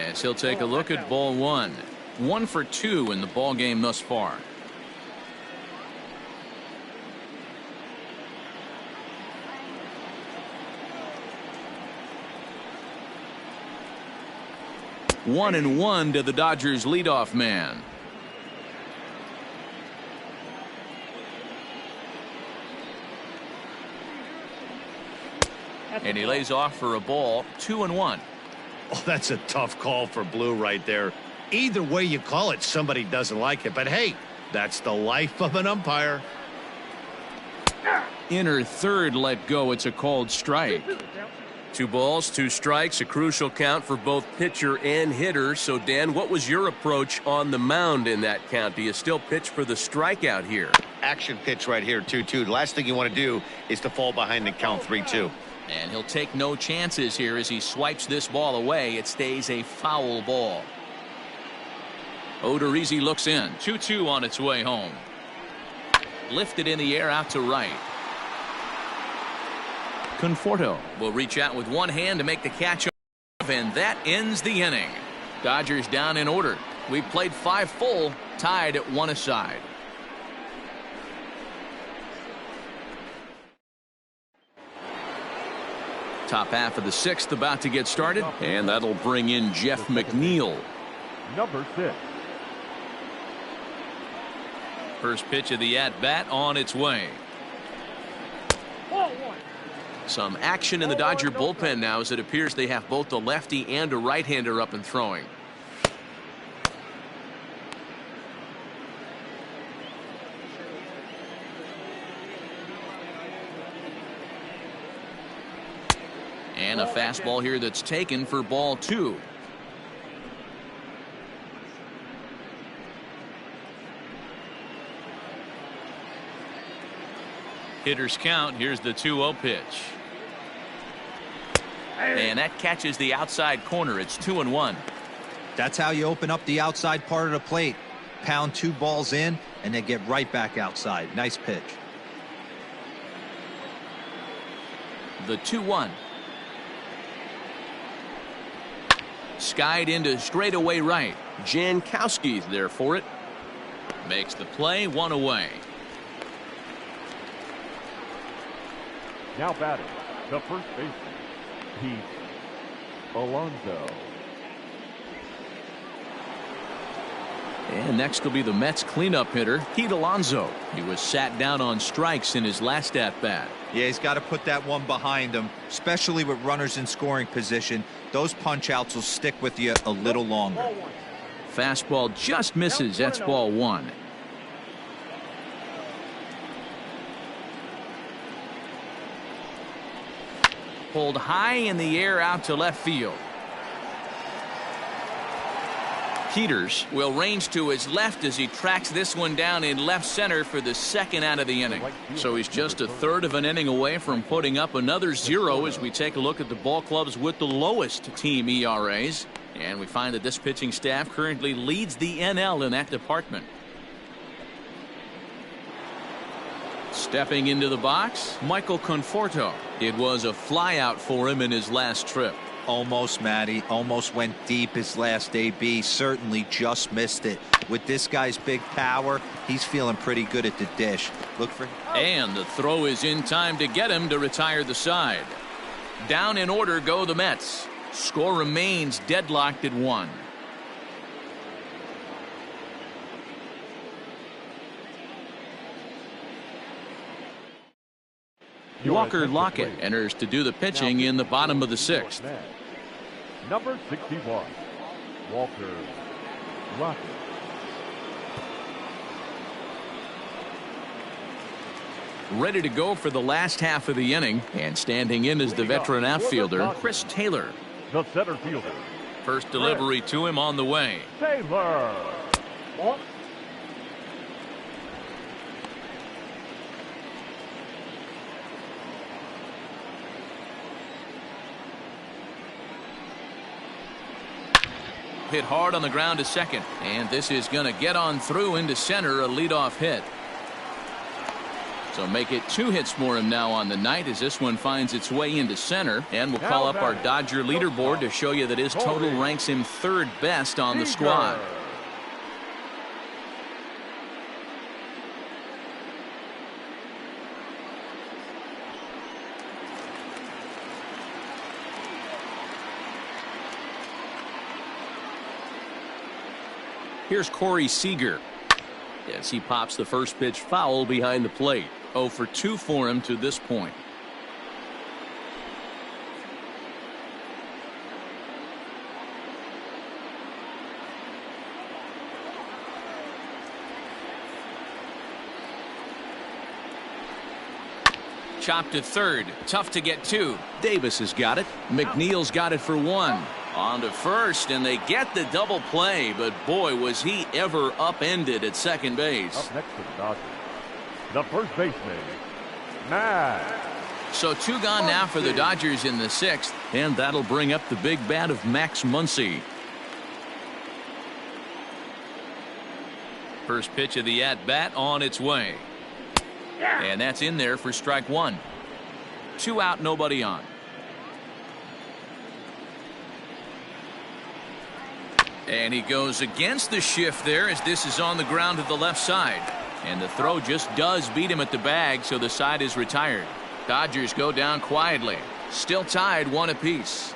As he'll take a look at ball one. 1 for 2 in the ball game thus far. One and one to the Dodgers leadoff man. And he lays off for a ball. 2-1.
Oh, that's a tough call for Blue right there. Either way you call it, somebody doesn't like it. But hey, that's the life of an umpire.
Inner third let go. It's a called strike. 2 balls, 2 strikes, a crucial count for both pitcher and hitter. So, Dan, what was your approach on the mound in that count? Do you still pitch for the strikeout here?
Action pitch right here, 2-2. The last thing you want to do is to fall behind and count 3-2.
And he'll take no chances here as he swipes this ball away. It stays a foul ball. Odorizzi looks in. 2-2 on its way home. Lifted in the air out to right. Conforto will reach out with one hand to make the catch, and that ends the inning. Dodgers down in order. We've played 5 full, tied at 1 aside. Top half of the 6th about to get started, and that'll bring in Jeff McNeil.
Number 6.
First pitch of the at-bat on its way. Some action in the Dodger bullpen now as it appears they have both a lefty and a right-hander up and throwing. And a fastball here that's taken for ball 2. Hitters count. Here's the 2-0 pitch. And that catches the outside corner. It's 2-1.
That's how you open up the outside part of the plate. Pound 2 balls in and then get right back outside. Nice pitch.
The 2-1. Skied into straightaway right. Jankowski's there for it. Makes the play, 1 away.
Now batting, the first baseman, Pete Alonso.
And next will be the Mets cleanup hitter, Pete Alonso. He was sat down on strikes in his last at-bat.
Yeah, he's got to put that one behind him, especially with runners in scoring position. Those punch-outs will stick with you a little longer.
Fastball just misses. That's ball 1. Pulled high in the air out to left field. Peters will range to his left as he tracks this one down in left center for the second out of the inning. So he's just a third of an inning away from putting up another 0 as we take a look at the ball clubs with the lowest team ERAs. And we find that this pitching staff currently leads the NL in that department. Stepping into the box, Michael Conforto. It was a flyout for him in his last trip.
Almost, Matty. Almost went deep his last AB. Certainly just missed it. With this guy's big power, he's feeling pretty good at the dish. Look for him.
And the throw is in time to get him to retire the side. Down in order go the Mets. Score remains deadlocked at 1. Walker Lockett enters to do the pitching in the bottom of the 6th.
Number 61, Walker Lockett.
Ready to go for the last half of the inning, and standing in is the veteran outfielder, Chris Taylor.
The center fielder.
First delivery to him on the way.
Taylor.
hit hard on the ground to second. And this is going to get on through into center, a leadoff hit. So make it 2 hits for him now on the night as this one finds its way into center. And we'll call up our Dodger leaderboard to show you that his total ranks him 3rd best on the squad. Here's Corey Seager as he pops the first pitch foul behind the plate. 0 for 2 for him to this point. Chopped to third. Tough to get to. Davis has got it. McNeil's got it for 1. On to first, and they get the double play, but boy, was he ever upended at second base.
Up next to the Dodgers, the first baseman, Marsh.
So 2 gone now for the Dodgers in the 6th, and that'll bring up the big bat of Max Muncy. First pitch of the at-bat on its way. And that's in there for strike 1. 2 out, nobody on. And he goes against the shift there as this is on the ground to the left side. And the throw just does beat him at the bag, so the side is retired. Dodgers go down quietly. Still tied 1 apiece.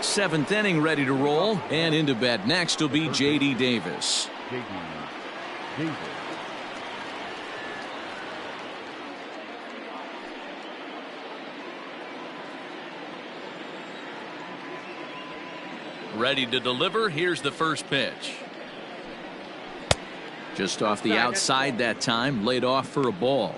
Seventh inning ready to roll, and into bat next will be J.D. Davis.
J.D. Davis.
Ready to deliver. Here's the first pitch. Just off the outside that time, laid off for a ball.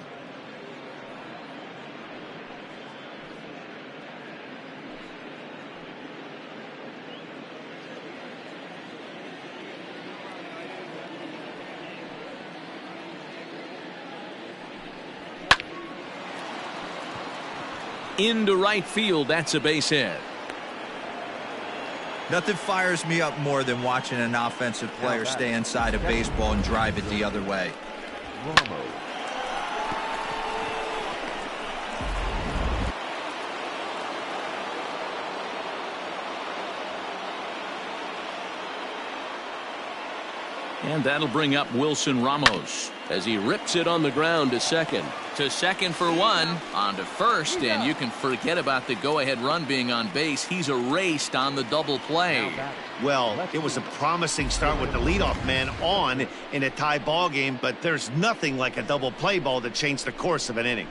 Into right field. That's a base hit.
Nothing fires me up more than watching an offensive player stay inside of baseball and drive it the other way.
And that'll bring up Wilson Ramos as he rips it on the ground to second. To second for 1. On to first, and you can forget about the go-ahead run being on base. He's erased on the double play.
Well, it was a promising start with the leadoff man on in a tie ball game, but there's nothing like a double play ball to change the course of an inning.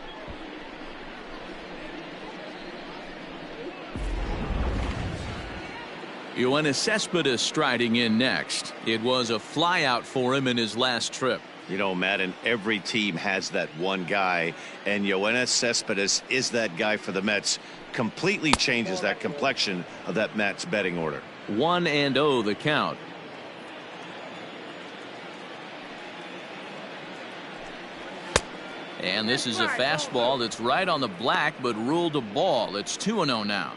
Yoenis Cespedes striding in next. It was a flyout for him in his last trip.
You know, Madden, every team has that one guy, and Yoenis Cespedes is that guy for the Mets. Completely changes that complexion of that Mets betting order.
1-0 the count. And this is a fastball that's right on the black, but ruled a ball. It's 2-0 now.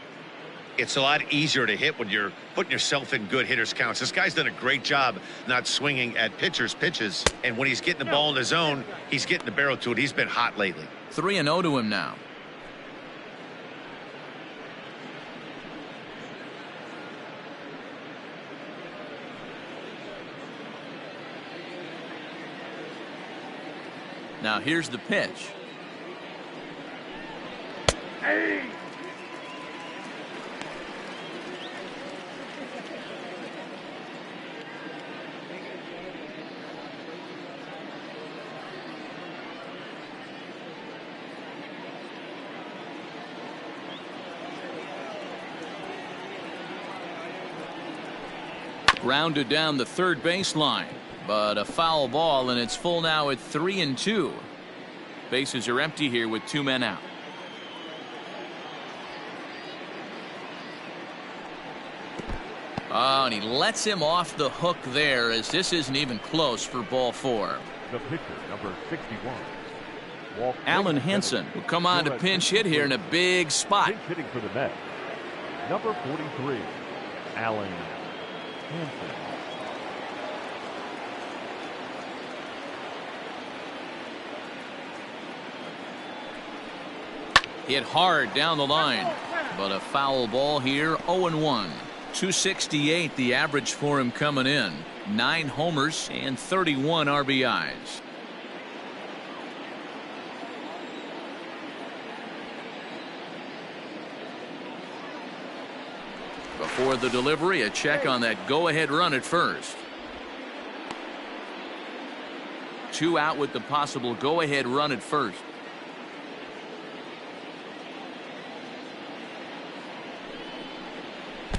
It's a lot easier to hit when you're putting yourself in good hitters counts. This guy's done a great job not swinging at pitchers' pitches. And when he's getting the ball in the zone, he's getting the barrel to it. He's been hot lately.
3-0 to him now. Now here's the pitch.
Hey.
Grounded down the third baseline, but a foul ball, and it's full now at 3-2. Bases are empty here with 2 men out. Oh, and he lets him off the hook there as this isn't even close for ball 4.
the pitcher, number 61.
Alan Hansen will come on to pinch hit here in a big spot.
Pinch hitting for the Mets, number 43, Alan Hansen.
Hit hard down the line, but a foul ball here. 0-1. 268 the average for him coming in. 9 homers and 31 RBIs. Before the delivery, a check on that go-ahead run at first. 2 out with the possible go-ahead run at first.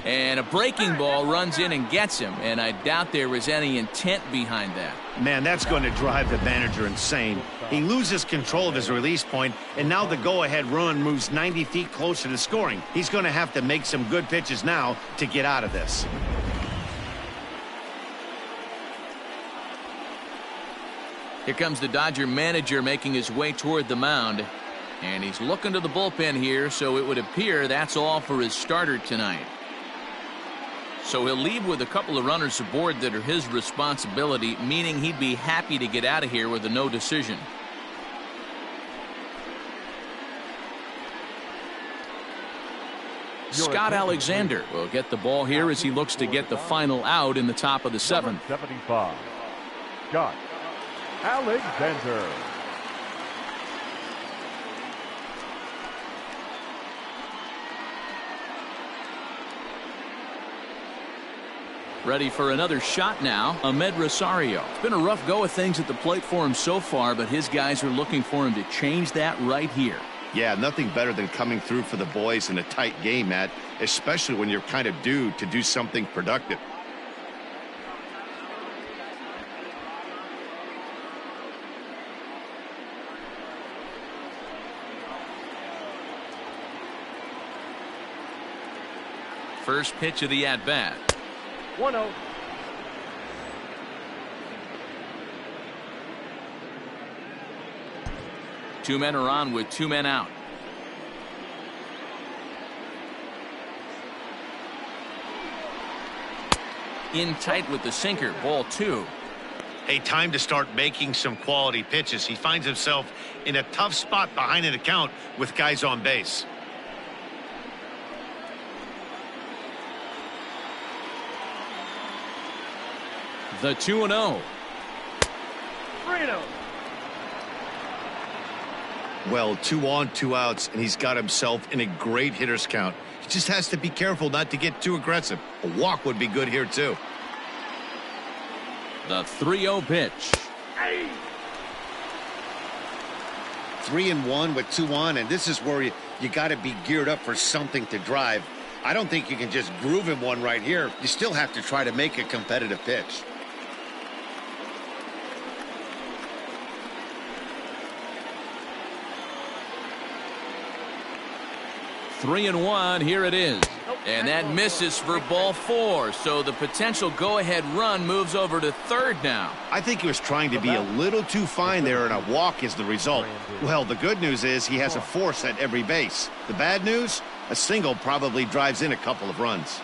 And a breaking ball runs in and gets him, and I doubt there was any intent behind that.
Man, that's going to drive the manager insane. He loses control of his release point, and now the go-ahead run moves 90 feet closer to scoring. He's going to have to make some good pitches now to get out of this.
Here comes the Dodger manager making his way toward the mound, and he's looking to the bullpen here, so it would appear that's all for his starter tonight. So he'll leave with a couple of runners aboard that are his responsibility, meaning he'd be happy to get out of here with a no decision. Scott Alexander will get the ball here as he looks to get the final out in the top of the 7th.
75, Scott Alexander.
Ready for another shot now, Ahmed Rosario. It's been a rough go of things at the plate for him so far, but his guys are looking for him to change that right here.
Yeah, nothing better than coming through for the boys in a tight game, Matt, especially when you're kind of due to do something productive.
First pitch of the at-bat.
1-0.
Two men are on with 2 men out. In tight with the sinker, ball 2.
A time to start making some quality pitches. He finds himself in a tough spot behind an account with guys on base.
The 2-0.
3-0.
Well, 2 on, 2 outs, and he's got himself in a great hitter's count. He just has to be careful not to get too aggressive. A walk would be good here, too.
The 3-0 pitch.
3-1 with 2 on, and this is where you got to be geared up for something to drive. I don't think you can just groove him one right here. You still have to try to make a competitive pitch.
3-1, here it is. And that misses for ball 4. So the potential go-ahead run moves over to third now.
I think he was trying to be a little too fine there, and a walk is the result. Well, the good news is he has a force at every base. The bad news? A single probably drives in a couple of runs.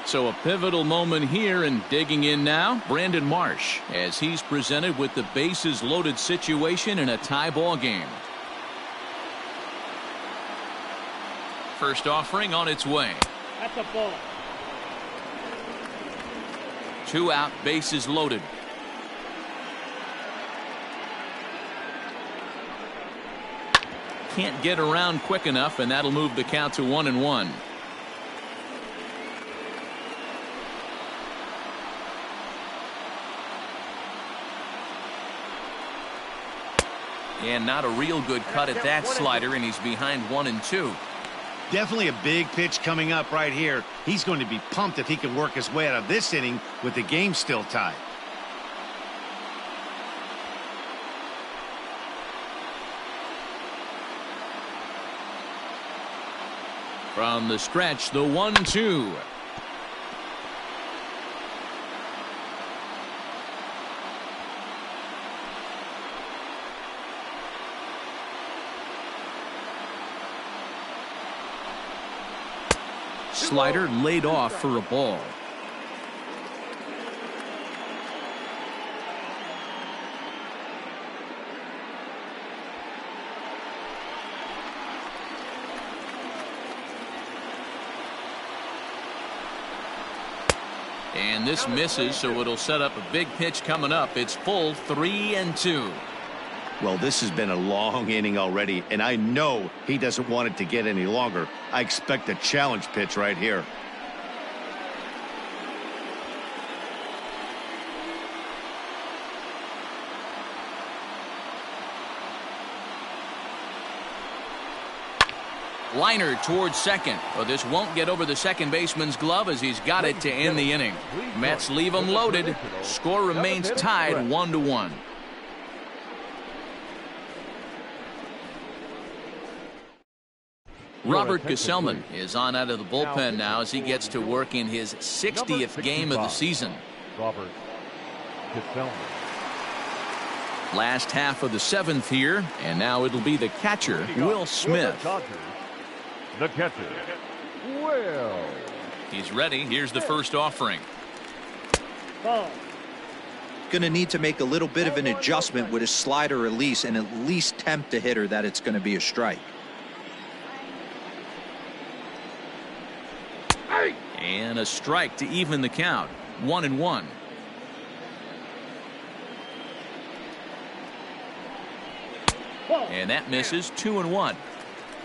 So a pivotal moment here, and digging in now, Brandon Marsh, as he's presented with the bases loaded situation in a tie ball game. First offering on its way.
That's a ball.
2 out, bases loaded. Can't get around quick enough, and that'll move the count to 1-1. And not a real good cut at that slider, and he's behind 1-2.
Definitely a big pitch coming up right here. He's going to be pumped if he can work his way out of this inning with the game still tied.
From the stretch, the 1-2. Slider laid off for a ball. And this misses, so it'll set up a big pitch coming up. It's full 3-2.
Well, this has been a long inning already, and I know he doesn't want it to get any longer. I expect a challenge pitch right here.
Liner towards second. Well, this won't get over the second baseman's glove as he's got it to end the inning. Mets leave him loaded. Score remains tied 1-1. Robert Gesellman is on out of the bullpen now as he gets to work in his 60th game of the season.
Robert Gesellman.
Last half of the 7th here, and now it'll be the catcher, Will Smith.
The catcher, Will.
He's ready. Here's the first offering.
Ball.
Going to need to make a little bit of an adjustment with his slider release and at least tempt the hitter that it's going to be a strike.
And a strike to even the count. 1-1. And that misses. 2-1.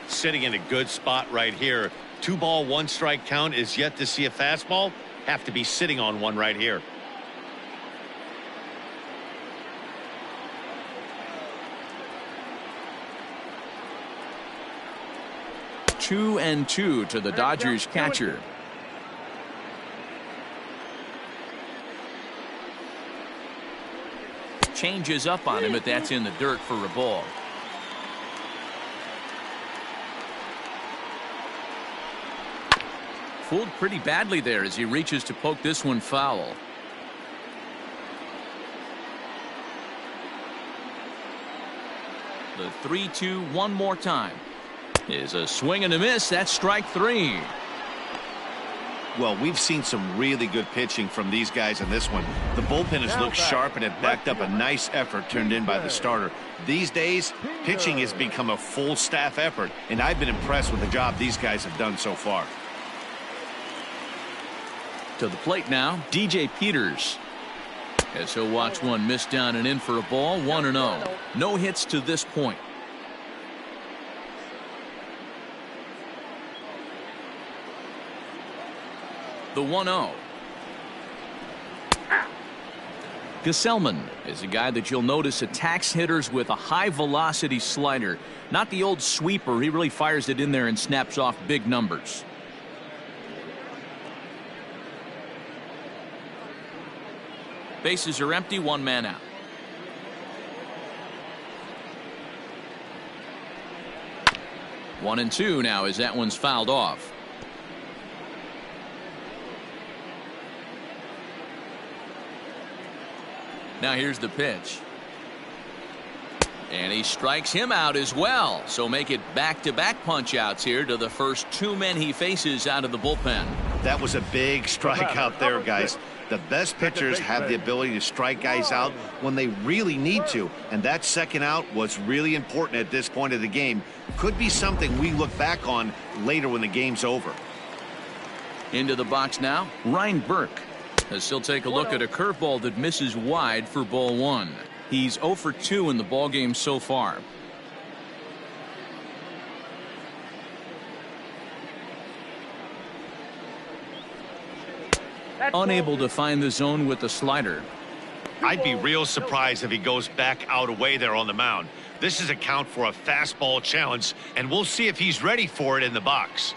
Sitting in a good spot right here. 2-ball, 1-strike count is yet to see a fastball. Have to be sitting on one right here.
Two and two to the Dodgers catcher. Changes up on him, but that's in the dirt for a ball. Fooled pretty badly there as he reaches to poke this one foul. The 3-2 one more time is a swing and a miss. That's strike 3.
Well, we've seen some really good pitching from these guys in this one. The bullpen has looked sharp and have backed up a nice effort turned in by the starter. These days, pitching has become a full staff effort, and I've been impressed with the job these guys have done so far.
To the plate now, DJ Peters. As he'll watch one miss down and in for a ball. 1-0. No hits to this point. The 1-0. Gesellman is a guy that you'll notice attacks hitters with a high velocity slider. Not the old sweeper. He really fires it in there and snaps off big numbers. Bases are empty. One man out. One and two now as that one's fouled off. Now here's the pitch. And he strikes him out as well. So make it back-to-back punch-outs here to the first two men he faces out of the bullpen.
That was a big strike out there, guys. The best pitchers have the ability to strike guys out when they really need to. And that second out was really important at this point of the game. Could be something we look back on later when the game's over.
Into the box now, Ryan Burke. As he'll take a look at a curveball that misses wide for ball 1. He's 0 for 2 in the ballgame so far. Unable to find the zone with the slider.
I'd be real surprised if he goes back out away there on the mound. This is a count for a fastball challenge, and we'll see if he's ready for it in the box.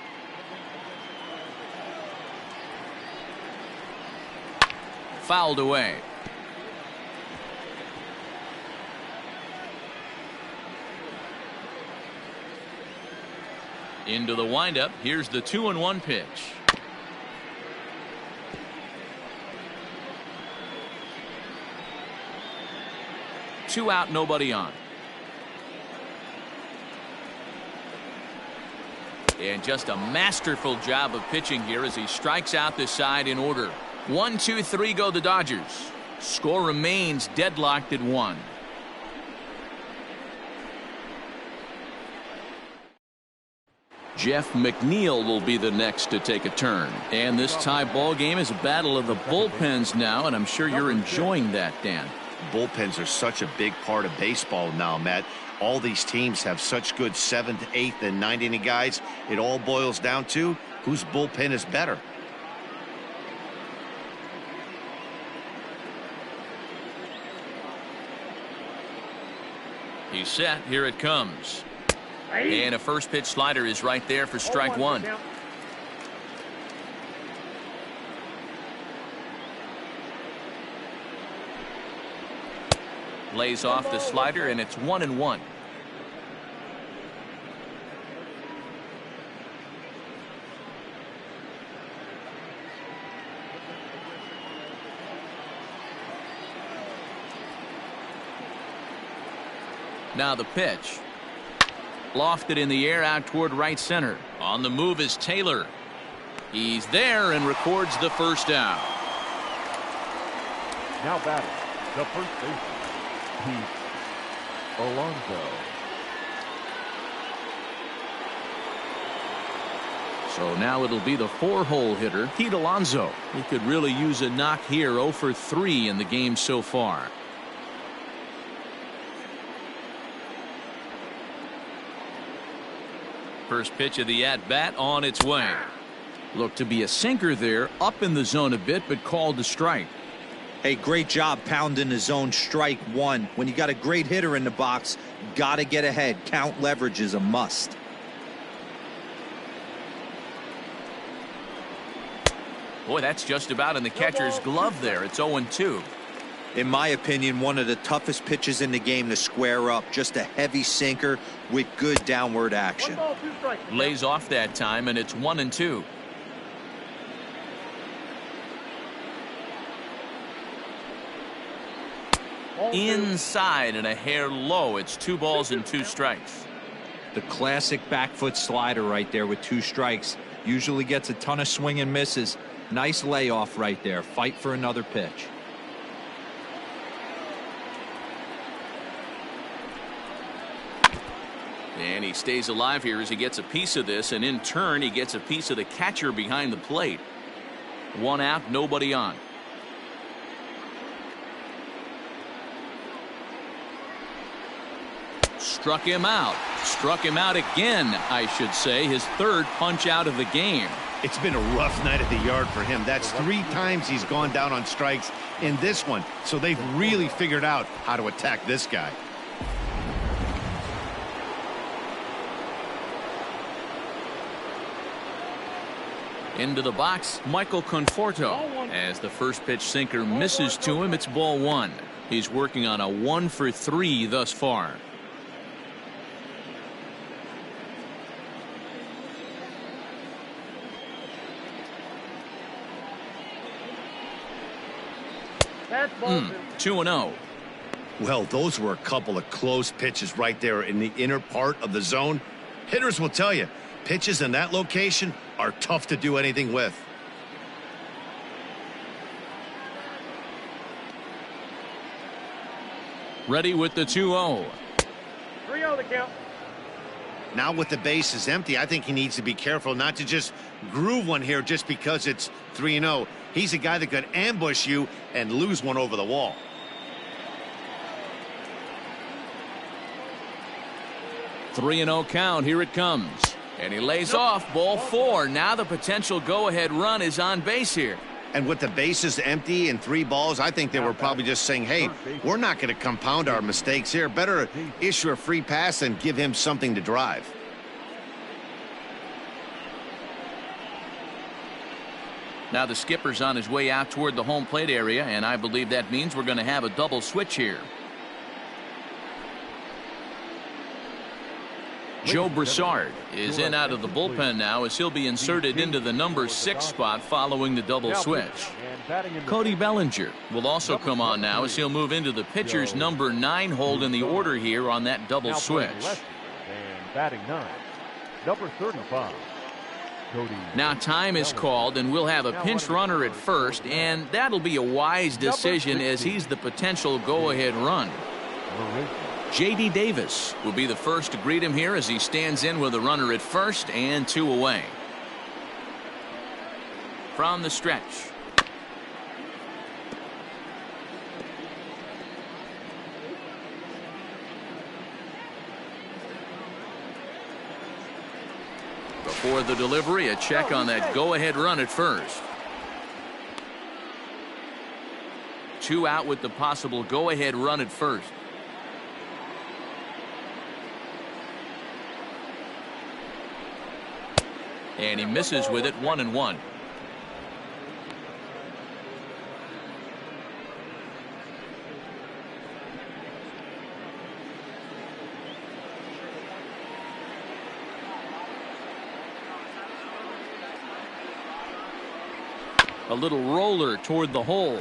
Fouled away. Into the windup. Here's the 2-1 pitch. Two out, nobody on. And just a masterful job of pitching here as he strikes out the side in order. 1, 2, 3 go the Dodgers. Score remains deadlocked at 1. Jeff McNeil will be the next to take a turn. And this tie ball game is a battle of the bullpens now, and I'm sure you're enjoying that, Dan.
Bullpens are such a big part of baseball now, Matt. All these teams have such good 7th, 8th, and 9th inning guys. It all boils down to whose bullpen is better.
He's set. Here it comes. And a first pitch slider is right there for strike 1. Lays off the slider, and it's 1-1. Now the pitch. Lofted in the air out toward right center. On the move is Taylor. He's there and records the first out.
Now batting, the first baseman, Pete Alonso.
So now it'll be the 4-hole hitter, Pete Alonso. He could really use a knock here. 0 for 3 in the game so far. First pitch of the at-bat on its way. Looked to be a sinker there, up in the zone a bit, but called a strike.
Hey, great job pounding the zone. Strike 1. When you got a great hitter in the box, got to get ahead. Count leverage is a must.
Boy, that's just about in the catcher's glove there. It's 0-2.
In my opinion, one of the toughest pitches in the game to square up. Just a heavy sinker with good downward action.
Lays off that time, and it's 1-2. Inside and a hair low. It's 2 balls and 2 strikes.
The classic back foot slider right there with 2 strikes. Usually gets a ton of swing and misses. Nice layoff right there. Fight for another pitch.
And he stays alive here as he gets a piece of this, and in turn he gets a piece of the catcher behind the plate. 1 out, nobody on. Struck him out. Struck him out again, I should say. His 3rd punch out of the game.
It's been a rough night at the yard for him. That's 3 times he's gone down on strikes in this one. So they've really figured out how to attack this guy.
Into the box, Michael Conforto. As the first pitch sinker misses to him, it's ball 1. He's working on a 1 for 3 thus far.
That's ball
2-0.
Well, those were a couple of close pitches right there in the inner part of the zone. Hitters will tell you, pitches in that location are tough to do anything with.
Ready with the 2-0.
3-0 the count.
Now with the bases empty, I think he needs to be careful not to just groove one here just because it's 3-0. He's a guy that could ambush you and lose one over the wall.
Three and 0 count. Here it comes. And he lays off. Ball 4. Now the potential go-ahead run is on base here.
And with the bases empty and 3 balls, I think they were probably just saying, hey, we're not going to compound our mistakes here. Better issue a free pass and give him something to drive.
Now the skipper's on his way out toward the home plate area, and I believe that means we're going to have a double switch here. Joe Broussard is in out of the bullpen now as he'll be inserted into the number 6 spot following the double switch. Cody Bellinger will also come on now as he'll move into the pitcher's number 9 hold in the order here on that double switch.
And batting 9, number 35,
Now time is called, and we'll have a pinch runner at first, and that'll be a wise decision as he's the potential go-ahead run. J.D. Davis will be the first to greet him here as he stands in with a runner at first and 2 away. From the stretch. Before the delivery, a check on that go-ahead run at first. 2 out with the possible go-ahead run at first. And he misses with it, 1-1. A little roller toward the hole.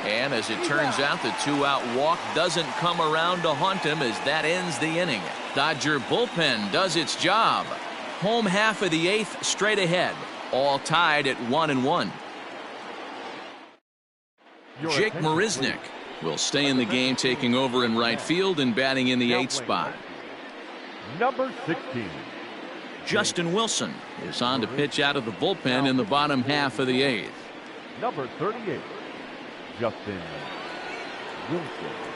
And as it turns out, the 2-out walk doesn't come around to haunt him as that ends the inning. Dodger bullpen does its job. Home half of the 8th straight ahead. All tied at 1-1. Jake Marisnick will stay in the game, taking over in right field and batting in the 8th spot.
Number 16.
Justin Wilson is on to pitch out of the bullpen in the bottom half of the 8th.
Number 38. Justin Wilson.